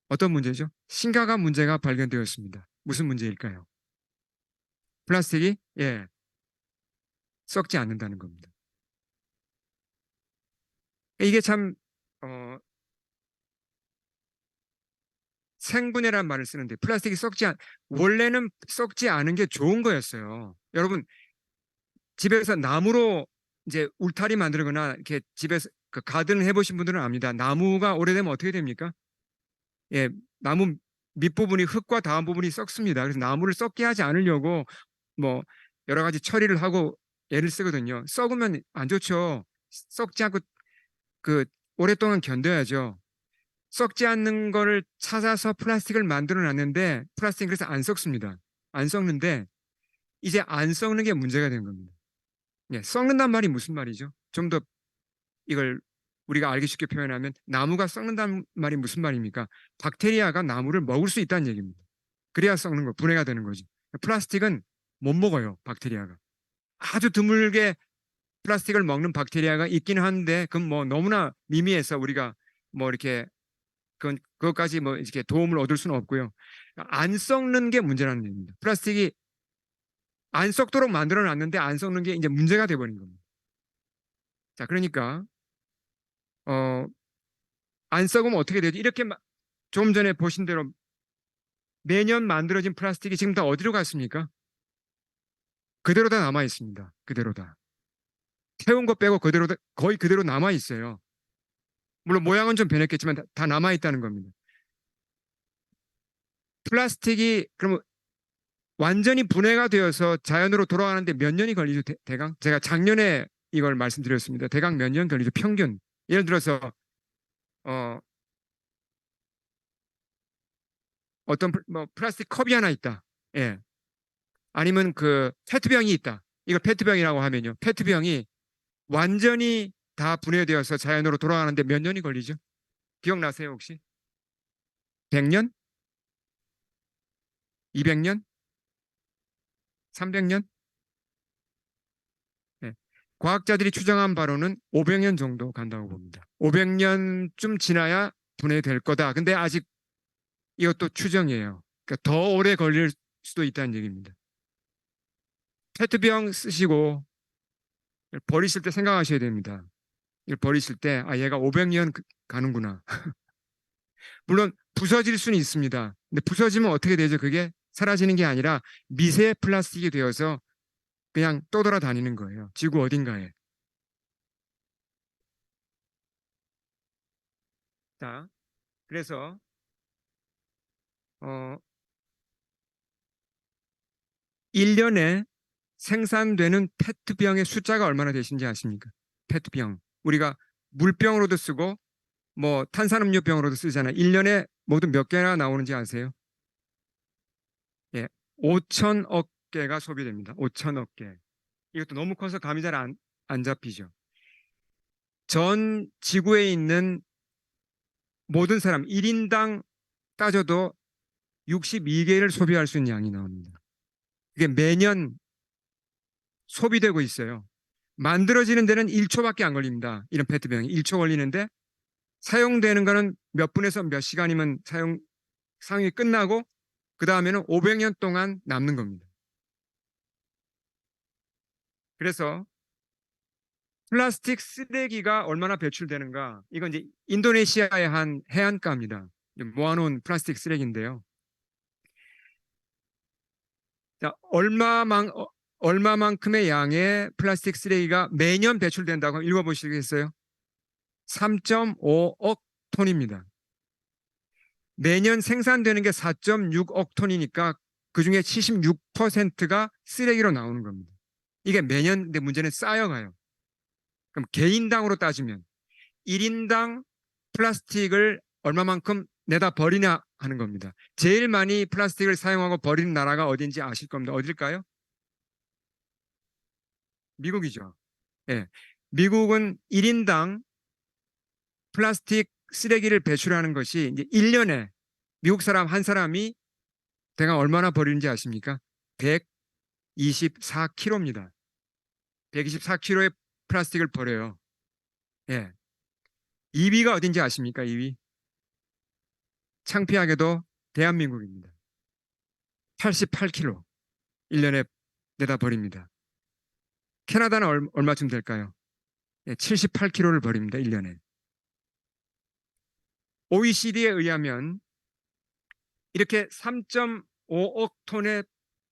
어떤 문제죠? 심각한 문제가 발견되었습니다. 무슨 문제일까요? 플라스틱이 예, 썩지 않는다는 겁니다. 이게 참 어, 생분해란 말을 쓰는데 원래는 썩지 않은 게 좋은 거였어요. 여러분 집에서 나무로 이제 울타리 만들거나 이렇게 집에서 그 가든을 해보신 분들은 압니다. 나무가 오래되면 어떻게 됩니까? 예, 나무 밑부분이 흙과 닿은 부분이 썩습니다. 그래서 나무를 썩게 하지 않으려고 뭐 여러 가지 처리를 하고 애를 쓰거든요. 썩으면 안 좋죠. 썩지 않고 그 오랫동안 견뎌야죠. 썩지 않는 거를 찾아서 플라스틱을 만들어 놨는데 플라스틱은 그래서 안 썩습니다. 안 썩는데 이제 안 썩는 게 문제가 된 겁니다. 예, 썩는단 말이 무슨 말이죠? 좀 더 이걸 우리가 알기 쉽게 표현하면 나무가 썩는다는 말이 무슨 말입니까? 박테리아가 나무를 먹을 수 있다는 얘기입니다. 그래야 썩는 거, 분해가 되는 거지. 플라스틱은 못 먹어요, 박테리아가. 아주 드물게 플라스틱을 먹는 박테리아가 있기는 한데, 그건 뭐 너무나 미미해서 우리가 뭐 이렇게, 그것까지 뭐 이렇게 도움을 얻을 수는 없고요. 안 썩는 게 문제라는 얘기입니다. 플라스틱이 안 썩도록 만들어 놨는데 안 썩는 게 이제 문제가 돼버린 겁니다. 자, 그러니까, 어, 안 썩으면 어떻게 되죠? 이렇게 좀 전에 보신 대로 매년 만들어진 플라스틱이 지금 다 어디로 갔습니까? 그대로 다 남아 있습니다. 그대로 다. 태운 거 빼고 거의 그대로 남아 있어요. 물론 모양은 좀 변했겠지만 다 남아있다는 겁니다. 플라스틱이 그러면 완전히 분해가 되어서 자연으로 돌아가는데 몇 년이 걸리죠, 대강? 제가 작년에 이걸 말씀드렸습니다. 대강 몇 년 걸리죠, 평균. 예를 들어서 어, 어떤 뭐 플라스틱 컵이 하나 있다. 예. 아니면 그 페트병이 있다. 이걸 페트병이라고 하면요. 페트병이 완전히 다 분해되어서 자연으로 돌아가는데 몇 년이 걸리죠? 기억나세요, 혹시? 100년? 200년? 300년? 예. 과학자들이 추정한 바로는 500년 정도 간다고 봅니다. 500년쯤 지나야 분해될 거다. 근데 아직 이것도 추정이에요. 그러니까 더 오래 걸릴 수도 있다는 얘기입니다. 페트병 쓰시고 버리실 때 생각하셔야 됩니다. 이걸 버리실 때, 아, 얘가 500년 가는구나. 물론 부서질 수는 있습니다. 근데 부서지면 어떻게 되죠? 그게 사라지는 게 아니라 미세 플라스틱이 되어서 그냥 떠돌아다니는 거예요. 지구 어딘가에. 자, 그래서 어, 1년에 생산되는 페트병의 숫자가 얼마나 되신지 아십니까? 페트병. 우리가 물병으로도 쓰고 뭐 탄산음료병으로도 쓰잖아요. 1년에 모두 몇 개나 나오는지 아세요? 예, 5천억 개가 소비됩니다. 5천억 개. 이것도 너무 커서 감이 잘 안 잡히죠. 전 지구에 있는 모든 사람 1인당 따져도 62개를 소비할 수 있는 양이 나옵니다. 그게 매년 소비되고 있어요. 만들어지는 데는 1초밖에 안 걸립니다. 이런 페트병이 1초 걸리는데 사용되는 거는 몇 분에서 몇 시간이면 사용이 끝나고 그 다음에는 500년 동안 남는 겁니다. 그래서 플라스틱 쓰레기가 얼마나 배출되는가? 이건 이제 인도네시아의 한 해안가입니다. 모아놓은 플라스틱 쓰레기인데요. 자, 얼마만큼의 양의 플라스틱 쓰레기가 매년 배출된다고 읽어보시겠어요? 3.5억 톤입니다. 매년 생산되는 게 4.6억 톤이니까 그중에 76%가 쓰레기로 나오는 겁니다. 이게 매년, 근데 문제는 쌓여가요. 그럼 개인당으로 따지면 1인당 플라스틱을 얼마만큼 내다 버리냐 하는 겁니다. 제일 많이 플라스틱을 사용하고 버리는 나라가 어딘지 아실 겁니다. 어딜까요? 미국이죠. 예. 미국은 1인당 플라스틱 쓰레기를 배출하는 것이 이제 1년에 미국 사람 한 사람이 대강 얼마나 버리는지 아십니까? 124kg입니다. 124kg의 플라스틱을 버려요. 예. 2위가 어딘지 아십니까? 2위. 창피하게도 대한민국입니다. 88kg. 1년에 내다 버립니다. 캐나다는 얼마쯤 될까요? 예, 78kg를 버립니다. 1년에. OECD에 의하면 이렇게 3.5억 톤의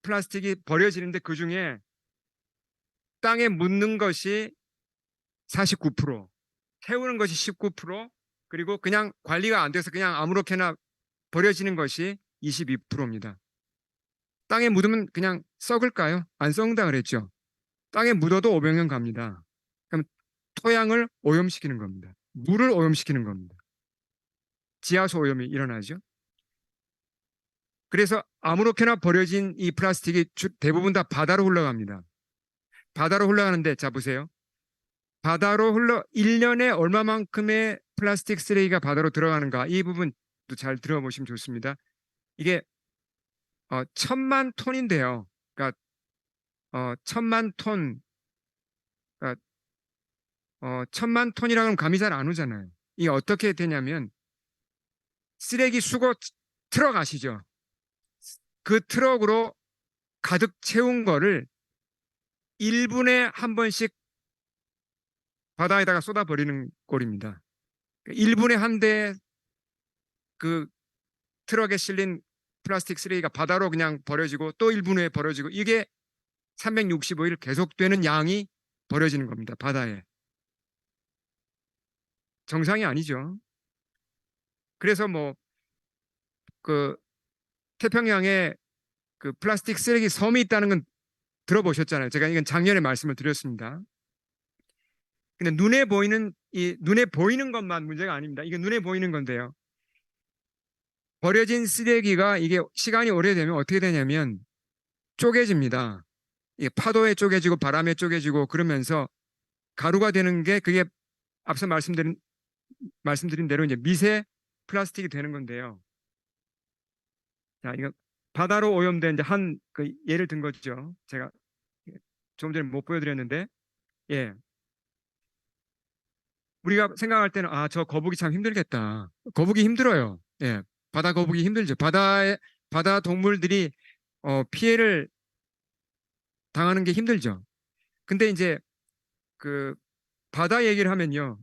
플라스틱이 버려지는데 그중에 땅에 묻는 것이 49%, 태우는 것이 19%, 그리고 그냥 관리가 안 돼서 그냥 아무렇게나 버려지는 것이 22%입니다. 땅에 묻으면 그냥 썩을까요? 안 썩는다 그랬죠. 땅에 묻어도 500년 갑니다. 그럼 토양을 오염시키는 겁니다. 물을 오염시키는 겁니다. 지하수 오염이 일어나죠. 그래서 아무렇게나 버려진 이 플라스틱이 대부분 다 바다로 흘러갑니다. 바다로 흘러가는데 자 보세요. 바다로 1년에 얼마만큼의 플라스틱 쓰레기가 바다로 들어가는가 이 부분도 잘 들어보시면 좋습니다. 이게 1,000만 톤인데요. 그러니까 1,000만 톤, 그러니까 1,000만 톤이라고 하면 감이 잘 안 오잖아요. 이게 어떻게 되냐면 쓰레기 수거 트럭 아시죠? 그 트럭으로 가득 채운 거를 1분에 한 번씩 바다에다가 쏟아버리는 꼴입니다. 1분에 한 대 그 트럭에 실린 플라스틱 쓰레기가 바다로 그냥 버려지고 또 1분 후에 버려지고 이게 365일 계속되는 양이 버려지는 겁니다. 바다에. 정상이 아니죠. 그래서 그 태평양에 그 플라스틱 쓰레기 섬이 있다는 건 들어보셨잖아요. 제가 이건 작년에 말씀을 드렸습니다. 근데 눈에 보이는 것만 문제가 아닙니다. 이게 눈에 보이는 건데요. 버려진 쓰레기가 이게 시간이 오래되면 어떻게 되냐면 쪼개집니다. 이게 파도에 쪼개지고 바람에 쪼개지고 그러면서 가루가 되는 게 그게 앞서 말씀드린 대로 이제 미세 플라스틱이 되는 건데요. 자, 이거 바다로 오염된 이제 그 예를 든 거죠. 제가 조금 전에 못 보여드렸는데, 예. 우리가 생각할 때는 저 거북이 참 힘들겠다. 거북이 힘들어요. 예. 바다 거북이 힘들죠. 바다 동물들이 피해를 당하는 게 힘들죠. 근데 이제 그 바다 얘기를 하면요.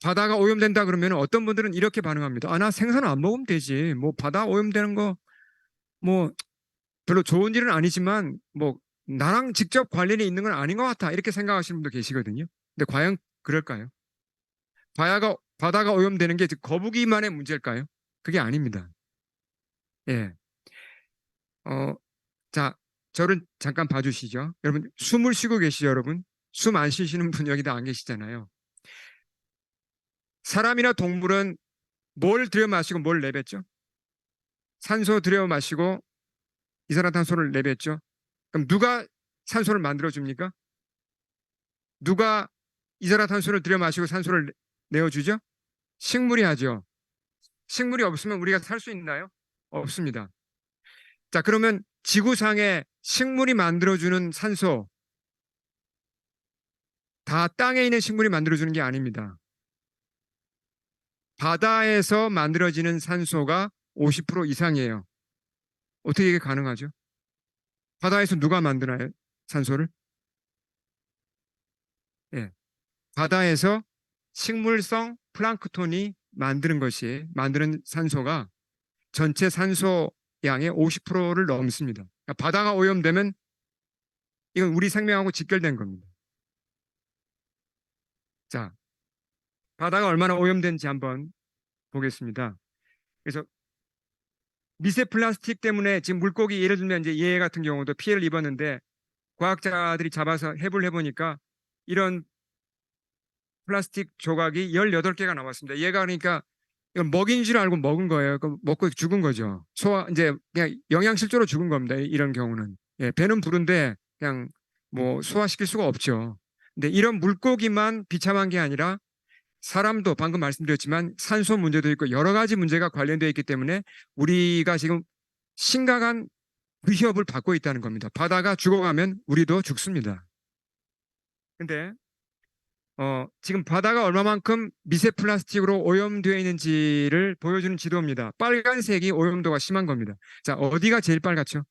바다가 오염된다 그러면 어떤 분들은 이렇게 반응합니다. 나 생선 안 먹으면 되지. 뭐 바다 오염되는 거 뭐 별로 좋은 일은 아니지만 뭐 나랑 직접 관련이 있는 건 아닌 것 같아. 이렇게 생각하시는 분도 계시거든요. 근데 과연 그럴까요? 바다가 오염되는 게 거북이만의 문제일까요? 그게 아닙니다. 예. 어, 자, 저를 잠깐 봐주시죠. 여러분, 숨을 쉬고 계시죠, 여러분? 숨 안 쉬시는 분 여기 다 안 계시잖아요. 사람이나 동물은 뭘 들여 마시고 뭘 내뱉죠? 산소 들여 마시고 이산화탄소를 내뱉죠. 그럼 누가 산소를 만들어 줍니까? 누가 이산화탄소를 들여 마시고 산소를 내어주죠? 식물이 하죠. 식물이 없으면 우리가 살 수 있나요? 없습니다. 자, 그러면 지구상에 식물이 만들어주는 산소, 다 땅에 있는 식물이 만들어주는 게 아닙니다. 바다에서 만들어지는 산소가 50% 이상이에요. 어떻게 이게 가능하죠? 바다에서 누가 만드나요? 산소를? 예. 바다에서 식물성 플랑크톤이 만드는 산소가 전체 산소 양의 50%를 넘습니다. 그러니까 바다가 오염되면 이건 우리 생명하고 직결된 겁니다. 자, 바다가 얼마나 오염된지 한번 보겠습니다. 그래서 미세 플라스틱 때문에 지금 물고기 예를 들면 이제 얘 같은 경우도 피해를 입었는데 과학자들이 잡아서 해부를 해보니까 이런 플라스틱 조각이 18개가 나왔습니다. 얘가 그러니까 이건 먹인 줄 알고 먹은 거예요. 먹고 죽은 거죠. 이제 그냥 영양실조로 죽은 겁니다. 이런 경우는. 예, 배는 부른데 그냥 뭐 소화시킬 수가 없죠. 근데 이런 물고기만 비참한 게 아니라 사람도 방금 말씀드렸지만 산소 문제도 있고 여러 가지 문제가 관련되어 있기 때문에 우리가 지금 심각한 위협을 받고 있다는 겁니다. 바다가 죽어가면 우리도 죽습니다. 근데 지금 바다가 얼마만큼 미세 플라스틱으로 오염되어 있는지를 보여주는 지도입니다. 빨간색이 오염도가 심한 겁니다. 자, 어디가 제일 빨갛죠?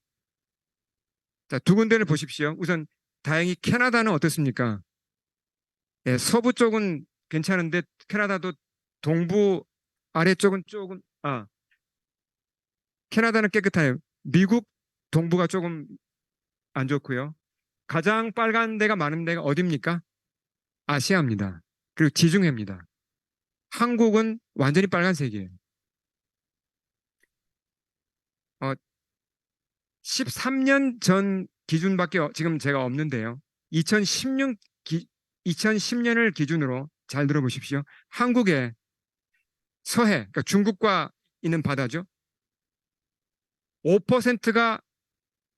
자, 두 군데를 보십시오. 우선 다행히 캐나다는 어떻습니까? 예, 서부 쪽은 괜찮은데 캐나다도 동부 아래쪽은 조금 캐나다는 깨끗해요. 미국 동부가 조금 안 좋고요. 가장 빨간 데가 많은 데가 어디입니까? 아시아입니다. 그리고 지중해입니다. 한국은 완전히 빨간색이에요. 어, 13년 전 기준밖에 지금 제가 없는데요. 2010년을 기준으로 잘 들어보십시오. 한국의 서해, 그러니까 중국과 있는 바다죠. 5%가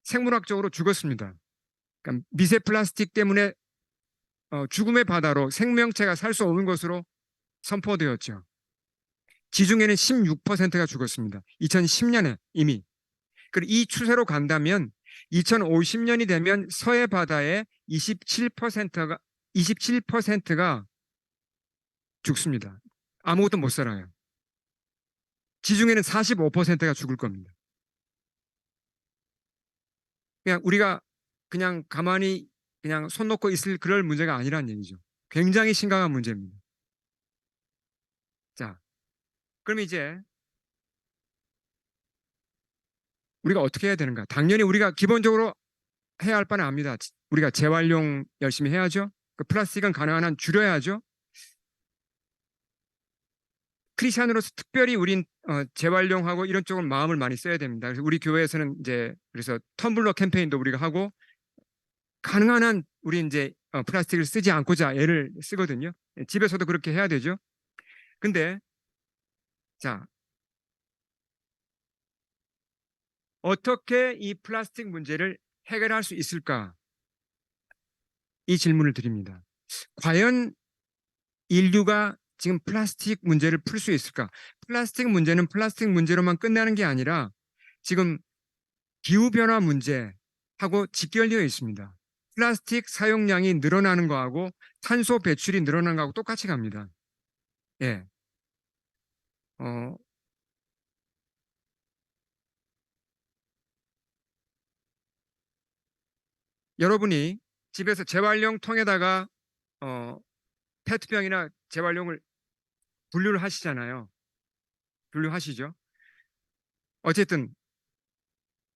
생물학적으로 죽었습니다. 그러니까 미세 플라스틱 때문에 죽음의 바다로 생명체가 살 수 없는 것으로 선포되었죠. 지중해는 16%가 죽었습니다. 2010년에 이미. 그리고 이 추세로 간다면 2050년이 되면 서해 바다의 27%가 죽습니다. 아무것도 못 살아요. 지중해는 45%가 죽을 겁니다. 그냥 우리가 그냥 가만히 그냥 손 놓고 있을 그럴 문제가 아니란 얘기죠. 굉장히 심각한 문제입니다. 자, 그럼 이제 우리가 어떻게 해야 되는가? 당연히 우리가 기본적으로 해야 할 바는 압니다. 우리가 재활용 열심히 해야죠. 그 플라스틱은 가능한 한 줄여야죠. 크리스천으로서 특별히 우린 재활용하고 이런 쪽은 마음을 많이 써야 됩니다. 그래서 우리 교회에서는 이제 그래서 텀블러 캠페인도 우리가 하고 가능한 한 우리 이제 플라스틱을 쓰지 않고자 애를 쓰거든요. 집에서도 그렇게 해야 되죠. 근데 자, 어떻게 이 플라스틱 문제를 해결할 수 있을까? 이 질문을 드립니다. 과연 인류가 지금 플라스틱 문제를 풀 수 있을까? 플라스틱 문제는 플라스틱 문제로만 끝나는 게 아니라 지금 기후변화 문제하고 직결되어 있습니다. 플라스틱 사용량이 늘어나는 거하고 탄소 배출이 늘어나는 거하고 똑같이 갑니다. 예. 어, 여러분이 집에서 재활용 통에다가 어, 페트병이나 재활용을 분류를 하시잖아요. 분류하시죠. 어쨌든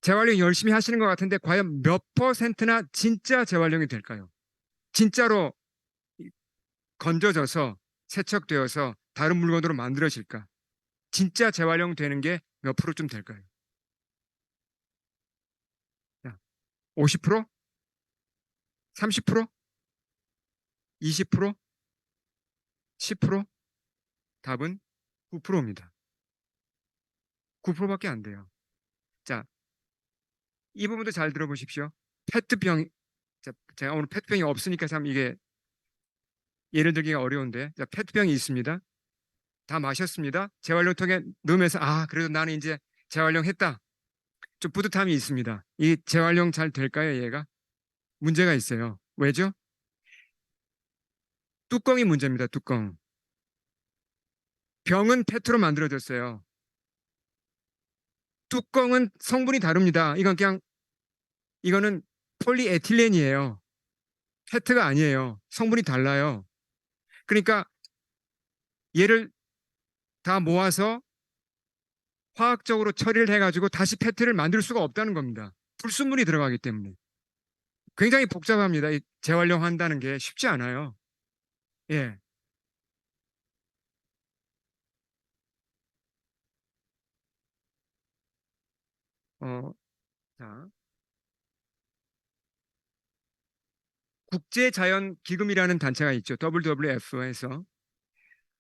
재활용 열심히 하시는 것 같은데 과연 몇 퍼센트나 진짜 재활용이 될까요? 진짜로 건져져서 세척되어서 다른 물건으로 만들어질까? 진짜 재활용 되는 게 몇 프로쯤 될까요? 50%? 30%? 20%? 10%? 답은 9%입니다. 9%밖에 안 돼요. 자, 이 부분도 잘 들어보십시오. 페트병, 제가 오늘 페트병이 없으니까 참 이게 예를 들기가 어려운데, 자, 페트병이 있습니다. 다 마셨습니다. 재활용통에 넣으면서, 아, 그래도 나는 이제 재활용했다. 좀 뿌듯함이 있습니다. 이 재활용 잘 될까요, 얘가? 문제가 있어요. 왜죠? 뚜껑이 문제입니다, 뚜껑. 병은 페트로 만들어졌어요. 뚜껑은 성분이 다릅니다. 이거는 폴리에틸렌이에요. 페트가 아니에요. 성분이 달라요. 그러니까 얘를 다 모아서 화학적으로 처리를 해가지고 다시 페트를 만들 수가 없다는 겁니다. 불순물이 들어가기 때문에. 굉장히 복잡합니다. 이 재활용한다는 게 쉽지 않아요. 예. 어, 자, 국제자연기금이라는 단체가 있죠. WWF에서.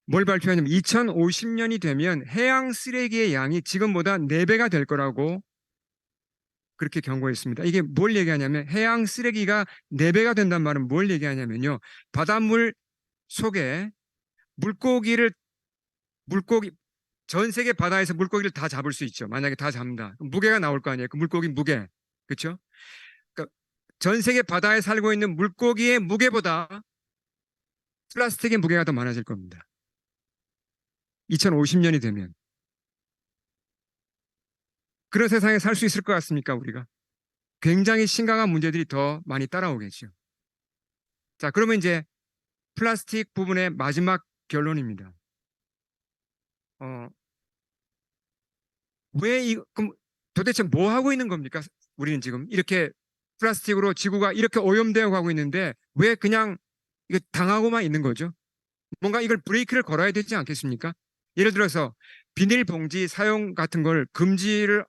뭘 발표하냐면 2050년이 되면 해양 쓰레기의 양이 지금보다 4배가 될 거라고 그렇게 경고했습니다. 이게 뭘 얘기하냐면 해양 쓰레기가 4배가 된단 말은 뭘 얘기하냐면요. 바닷물 속에 물고기를 물고기 전 세계 바다에서 물고기를 다 잡을 수 있죠. 만약에 다 잡는다. 무게가 나올 거 아니에요. 그 물고기 무게. 그렇죠? 그러니까 전 세계 바다에 살고 있는 물고기의 무게보다 플라스틱의 무게가 더 많아질 겁니다. 2050년이 되면. 그런 세상에 살 수 있을 것 같습니까, 우리가? 굉장히 심각한 문제들이 더 많이 따라오겠죠. 자, 그러면 이제 플라스틱 부분의 마지막 결론입니다. 어, 그럼 도대체 뭐 하고 있는 겁니까? 우리는 지금 이렇게 플라스틱으로 지구가 이렇게 오염되어 가고 있는데 왜 그냥 이거 당하고만 있는 거죠? 뭔가 이걸 브레이크를 걸어야 되지 않겠습니까? 예를 들어서 비닐봉지 사용 같은 걸 금지를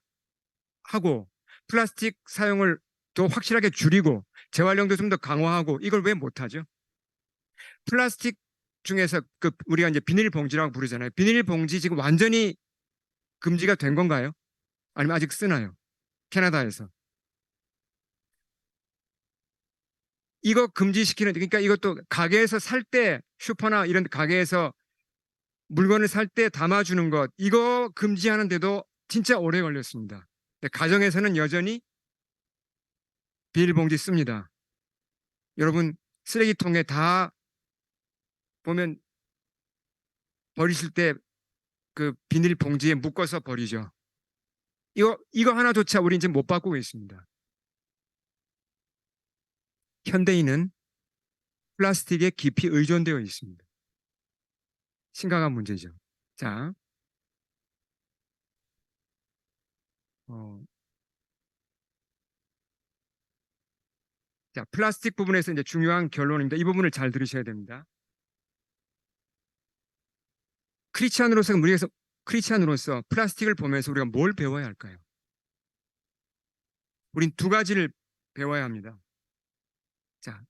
하고 플라스틱 사용을 더 확실하게 줄이고 재활용도 좀 더 강화하고 이걸 왜 못하죠? 플라스틱 중에서 그 우리가 이제 비닐봉지라고 부르잖아요. 비닐봉지 지금 완전히 금지가 된 건가요? 아니면 아직 쓰나요? 캐나다에서. 이거 금지시키는, 그러니까 이것도 가게에서 살 때, 슈퍼나 이런 가게에서 물건을 살 때 담아주는 것, 이거 금지하는데도 진짜 오래 걸렸습니다. 근데 가정에서는 여전히 비닐봉지 씁니다. 여러분, 쓰레기통에 다 보면 버리실 때 그 비닐봉지에 묶어서 버리죠. 이거 하나조차 우리 지금 못 바꾸고 있습니다. 현대인은 플라스틱에 깊이 의존되어 있습니다. 심각한 문제죠. 자, 어, 자, 플라스틱 부분에서 이제 중요한 결론입니다. 이 부분을 잘 들으셔야 됩니다. 크리스찬으로서 우리가 크리스찬으로서 플라스틱을 보면서 우리가 뭘 배워야 할까요? 우린 두 가지를 배워야 합니다. 자,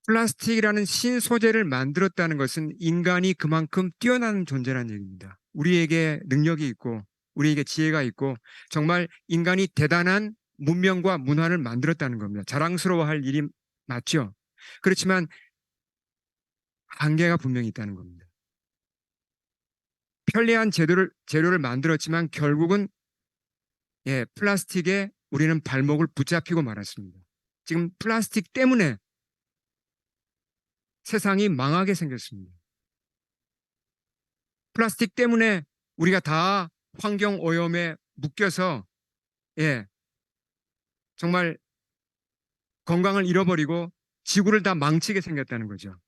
플라스틱이라는 신소재를 만들었다는 것은 인간이 그만큼 뛰어난 존재라는 얘기입니다. 우리에게 능력이 있고, 우리에게 지혜가 있고, 정말 인간이 대단한 문명과 문화를 만들었다는 겁니다. 자랑스러워할 일이 맞죠? 그렇지만 한계가 분명히 있다는 겁니다. 편리한 재료를 만들었지만 결국은 플라스틱에 우리는 발목을 붙잡히고 말았습니다. 지금 플라스틱 때문에 세상이 망하게 생겼습니다. 플라스틱 때문에 우리가 다 환경 오염에 묶여서 예, 정말 건강을 잃어버리고 지구를 다 망치게 생겼다는 거죠.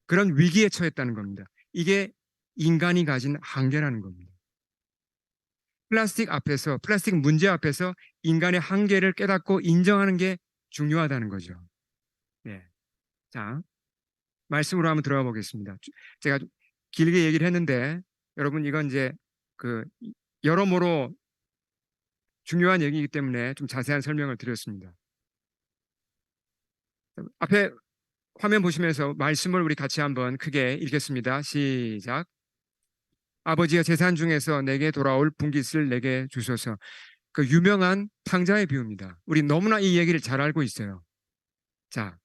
그런 위기에 처했다는 겁니다. 이게 인간이 가진 한계라는 겁니다. 플라스틱 문제 앞에서 인간의 한계를 깨닫고 인정하는 게 중요하다는 거죠. 예. 자, 말씀으로 한번 들어가 보겠습니다. 제가 길게 얘기를 했는데 여러분 이건 이제 그 여러모로 중요한 얘기이기 때문에 좀 자세한 설명을 드렸습니다. 앞에 화면 보시면서 말씀을 우리 같이 한번 크게 읽겠습니다. 시작. 아버지가 재산 중에서 내게 돌아올 분깃을 내게 주소서. 그 유명한 탕자의 비유입니다. 우리 너무나 이 얘기를 잘 알고 있어요. 자,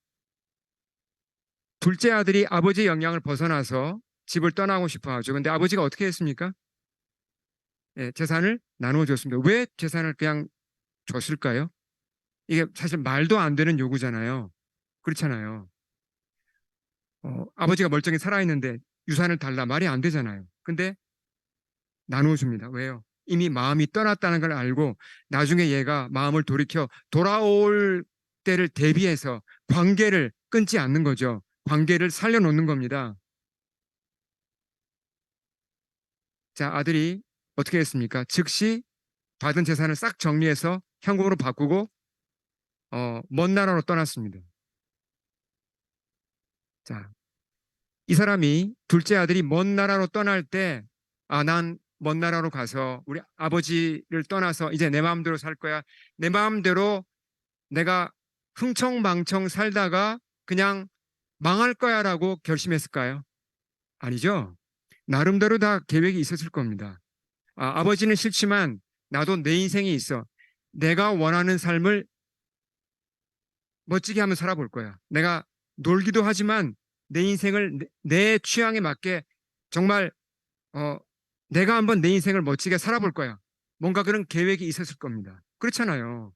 둘째 아들이 아버지의 영향을 벗어나서 집을 떠나고 싶어 하죠. 근데 아버지가 어떻게 했습니까? 재산을 나누어 줬습니다. 왜 재산을 그냥 줬을까요? 이게 사실 말도 안 되는 요구잖아요. 그렇잖아요. 아버지가 멀쩡히 살아있는데 유산을 달라 말이 안 되잖아요. 근데 나누어 줍니다. 왜요? 이미 마음이 떠났다는 걸 알고 나중에 얘가 마음을 돌이켜 돌아올 때를 대비해서 관계를 끊지 않는 거죠. 관계를 살려놓는 겁니다. 자, 아들이 어떻게 했습니까? 즉시 받은 재산을 싹 정리해서 현금으로 바꾸고 먼 나라로 떠났습니다. 자, 이 사람이 둘째 아들이 먼 나라로 떠날 때, 아, 난 먼 나라로 가서 우리 아버지를 떠나서 이제 내 마음대로 살 거야. 내 마음대로 내가 흥청망청 살다가 그냥 망할 거야라고 결심했을까요? 아니죠. 나름대로 다 계획이 있었을 겁니다. 아버지는 싫지만 나도 내 인생이 있어. 내가 원하는 삶을 멋지게 한번 살아볼 거야. 내가 놀기도 하지만 내 인생을 내 취향에 맞게 정말 어, 내가 한번 내 인생을 멋지게 살아볼 거야. 뭔가 그런 계획이 있었을 겁니다. 그렇잖아요.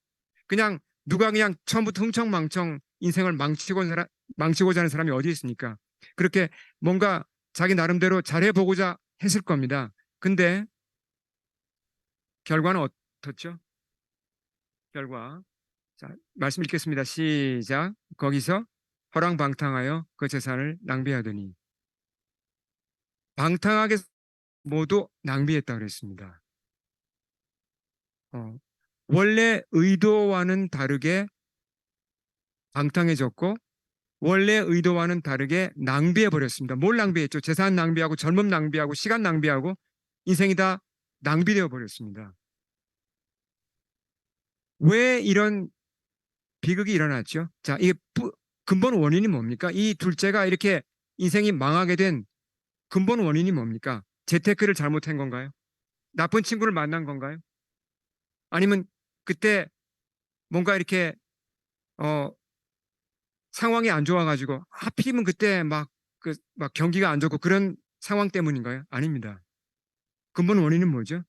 그냥 누가 그냥 처음부터 흥청망청 인생을 망치고자 하는 사람이 어디 있습니까? 그렇게 뭔가 자기 나름대로 잘해보고자 했을 겁니다. 근데 결과는 어떻죠? 결과. 자, 말씀 읽겠습니다. 시작. 거기서 허랑방탕하여 그 재산을 낭비하더니 방탕하게 모두 낭비했다 그랬습니다. 어, 원래 의도와는 다르게 방탕해졌고 원래 의도와는 다르게 낭비해 버렸습니다. 뭘 낭비했죠? 재산 낭비하고 젊음 낭비하고 시간 낭비하고 인생이 다 낭비되어 버렸습니다. 왜 이런 비극이 일어났죠? 자, 이게 근본 원인이 뭡니까? 이 둘째가 이렇게 인생이 망하게 된 근본 원인이 뭡니까? 재테크를 잘못한 건가요? 나쁜 친구를 만난 건가요? 아니면 그때 뭔가 이렇게 어, 상황이 안 좋아가지고 하필이면 그때 막 경기가 안 좋고 그런 상황 때문인가요? 아닙니다. 근본 원인은 뭐죠?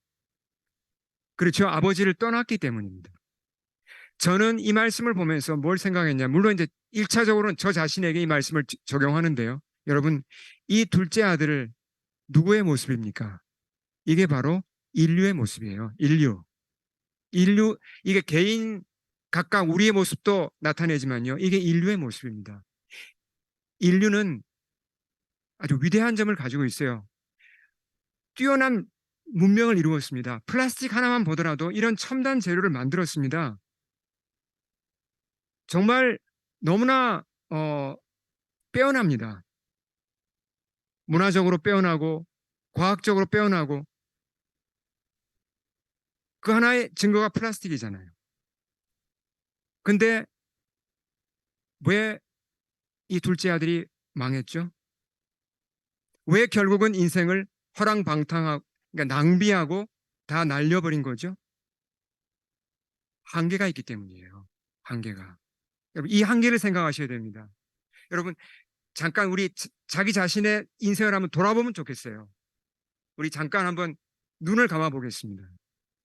그렇죠. 아버지를 떠났기 때문입니다. 저는 이 말씀을 보면서 뭘 생각했냐. 물론 이제 1차적으로는 저 자신에게 이 말씀을 적용하는데요. 여러분, 이 둘째 아들을 누구의 모습입니까? 이게 바로 인류의 모습이에요. 인류, 이게 개인 각각 우리의 모습도 나타내지만요. 이게 인류의 모습입니다. 인류는 아주 위대한 점을 가지고 있어요. 뛰어난 문명을 이루었습니다. 플라스틱 하나만 보더라도 이런 첨단 재료를 만들었습니다. 정말 너무나 빼어납니다. 문화적으로 빼어나고 과학적으로 빼어나고 그 하나의 증거가 플라스틱이잖아요. 근데 왜 이 둘째 아들이 망했죠? 왜 결국은 인생을 허랑방탕하고 그러니까 낭비하고 다 날려버린 거죠? 한계가 있기 때문이에요. 한계가. 여러분, 이 한계를 생각하셔야 됩니다. 여러분, 잠깐 우리 자기 자신의 인생을 한번 돌아보면 좋겠어요. 우리 잠깐 한번 눈을 감아 보겠습니다.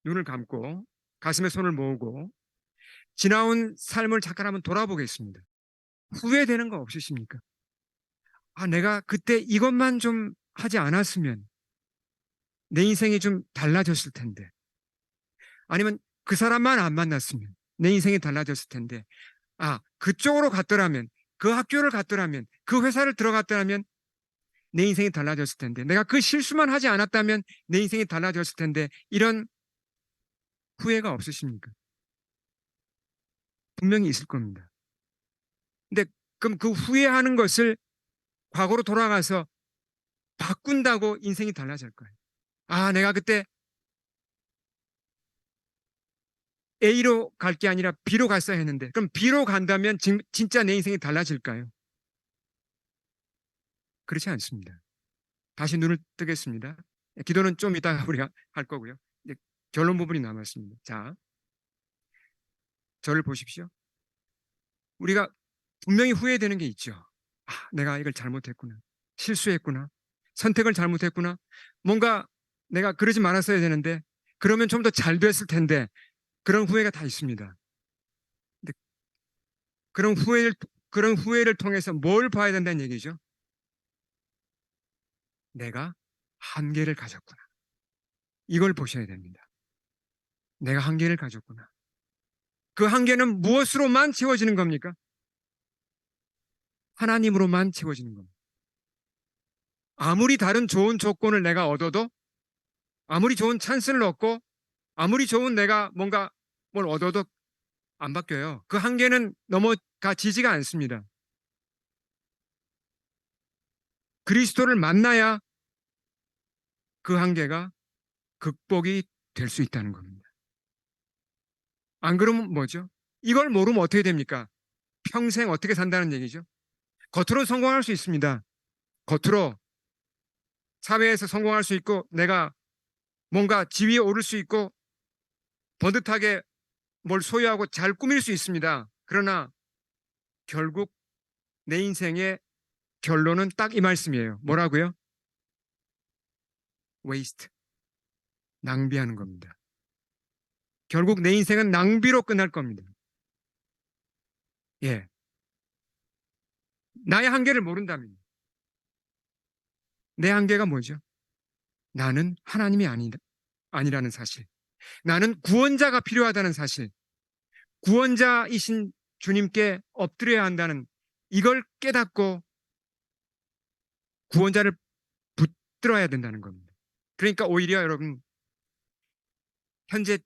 눈을 감고 가슴에 손을 모으고 지나온 삶을 잠깐 한번 돌아보겠습니다. 후회되는 거 없으십니까? 아, 내가 그때 이것만 좀 하지 않았으면 내 인생이 좀 달라졌을 텐데. 아니면 그 사람만 안 만났으면 내 인생이 달라졌을 텐데. 아, 그쪽으로 갔더라면, 그 학교를 갔더라면, 그 회사를 들어갔더라면 내 인생이 달라졌을 텐데. 내가 그 실수만 하지 않았다면 내 인생이 달라졌을 텐데. 이런 후회가 없으십니까? 분명히 있을 겁니다. 근데 그럼 그 후회하는 것을 과거로 돌아가서 바꾼다고 인생이 달라질 거예요. 아, 내가 그때 A로 갈 게 아니라 B로 갔어야 했는데, 그럼 B로 간다면 진짜 내 인생이 달라질까요? 그렇지 않습니다. 다시 눈을 뜨겠습니다. 기도는 좀 이따가 우리가 할 거고요. 이제 결론 부분이 남았습니다. 자, 저를 보십시오. 우리가 분명히 후회되는 게 있죠. 아, 내가 이걸 잘못했구나. 실수했구나. 선택을 잘못했구나. 뭔가 내가 그러지 말았어야 되는데, 그러면 좀 더 잘 됐을 텐데, 그런 후회가 다 있습니다. 근데 그런 후회를 통해서 뭘 봐야 된다는 얘기죠? 내가 한계를 가졌구나. 이걸 보셔야 됩니다. 내가 한계를 가졌구나. 그 한계는 무엇으로만 채워지는 겁니까? 하나님으로만 채워지는 겁니다. 아무리 다른 좋은 조건을 내가 얻어도, 아무리 좋은 찬스를 얻고, 아무리 좋은 내가 뭔가 뭘 얻어도 안 바뀌어요. 그 한계는 넘어가지지가 않습니다. 그리스도를 만나야 그 한계가 극복이 될 수 있다는 겁니다. 안 그러면 뭐죠? 이걸 모르면 어떻게 됩니까? 평생 어떻게 산다는 얘기죠? 겉으로 성공할 수 있습니다. 겉으로 사회에서 성공할 수 있고 내가 뭔가 지위에 오를 수 있고 번듯하게 뭘 소유하고 잘 꾸밀 수 있습니다. 그러나 결국 내 인생의 결론은 딱 이 말씀이에요. 뭐라고요? waste. 낭비하는 겁니다. 결국 내 인생은 낭비로 끝날 겁니다. 예. 나의 한계를 모른다면 내 한계가 뭐죠? 나는 하나님이 아니라는 사실. 나는 구원자가 필요하다는 사실. 구원자이신 주님께 엎드려야 한다는 이걸 깨닫고 구원자를 붙들어야 된다는 겁니다. 그러니까 오히려 여러분 현재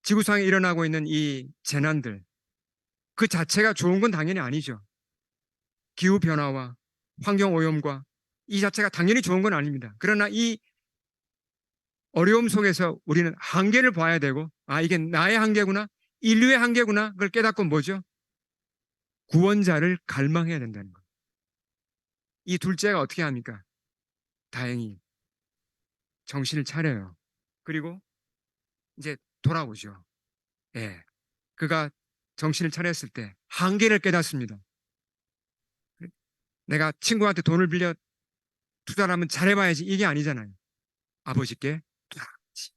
지구상에 일어나고 있는 이 재난들 그 자체가 좋은 건 당연히 아니죠. 기후 변화와 환경 오염과 이 자체가 당연히 좋은 건 아닙니다. 그러나 이 어려움 속에서 우리는 한계를 봐야 되고 아 이게 나의 한계구나 인류의 한계구나 그걸 깨닫고 뭐죠? 구원자를 갈망해야 된다는 것. 이 둘째가 어떻게 합니까? 다행히 정신을 차려요. 그리고 이제 돌아오죠. 예. 그가 정신을 차렸을 때 한계를 깨닫습니다. 내가 친구한테 돈을 빌려 투자를 하면 잘해봐야지 이게 아니잖아요. 아버지께 돌아가지.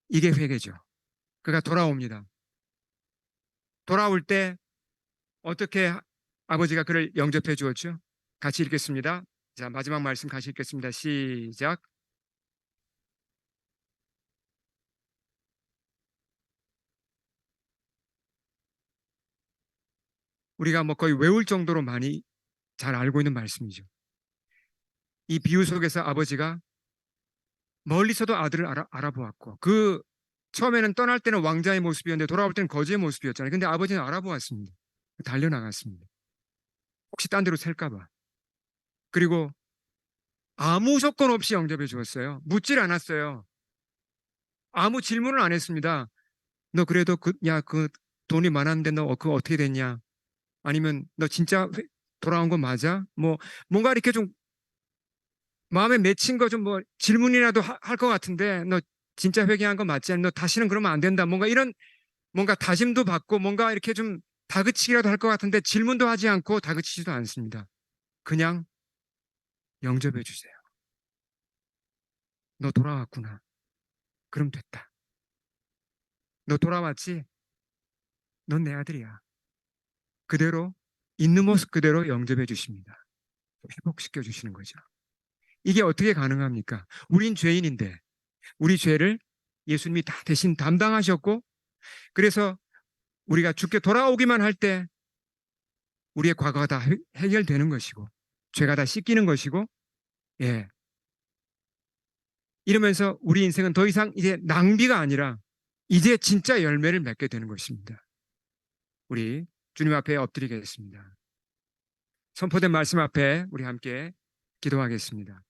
이게 회개죠. 그가 돌아옵니다. 돌아올 때 어떻게 아버지가 그를 영접해 주었죠? 같이 읽겠습니다. 자, 마지막 말씀 같이 읽겠습니다. 시작. 우리가 뭐 거의 외울 정도로 많이 잘 알고 있는 말씀이죠. 이 비유 속에서 아버지가 멀리서도 아들을 알아보았고 그 처음에는 떠날 때는 왕자의 모습이었는데 돌아올 때는 거지의 모습이었잖아요. 근데 아버지는 알아보았습니다. 달려나갔습니다. 혹시 딴 데로 셀까 봐. 그리고 아무 조건 없이 영접해 주었어요. 묻질 않았어요. 아무 질문을 안 했습니다. 너 그래도 그 돈이 많았는데 너 그거 어떻게 됐냐? 아니면 너 진짜 돌아온 거 맞아? 뭐 뭔가 이렇게 좀 마음에 맺힌 거 좀 뭐 질문이라도 할 것 같은데 너 진짜 회개한 거 맞지? 너 다시는 그러면 안 된다. 뭔가 이런 뭔가 다짐도 받고 뭔가 이렇게 좀 다그치기라도 할 것 같은데 질문도 하지 않고 다그치지도 않습니다. 그냥 영접해 주세요. 너 돌아왔구나. 그럼 됐다. 너 돌아왔지? 넌 내 아들이야. 그대로 있는 모습 그대로 영접해 주십니다. 회복시켜 주시는 거죠. 이게 어떻게 가능합니까? 우린 죄인인데 우리 죄를 예수님이 다 대신 담당하셨고 그래서 우리가 죽게 돌아오기만 할 때 우리의 과거가 다 해결되는 것이고 죄가 다 씻기는 것이고 예. 이러면서 우리 인생은 더 이상 이제 낭비가 아니라 이제 진짜 열매를 맺게 되는 것입니다. 우리 주님 앞에 엎드리겠습니다. 선포된 말씀 앞에 우리 함께 기도하겠습니다.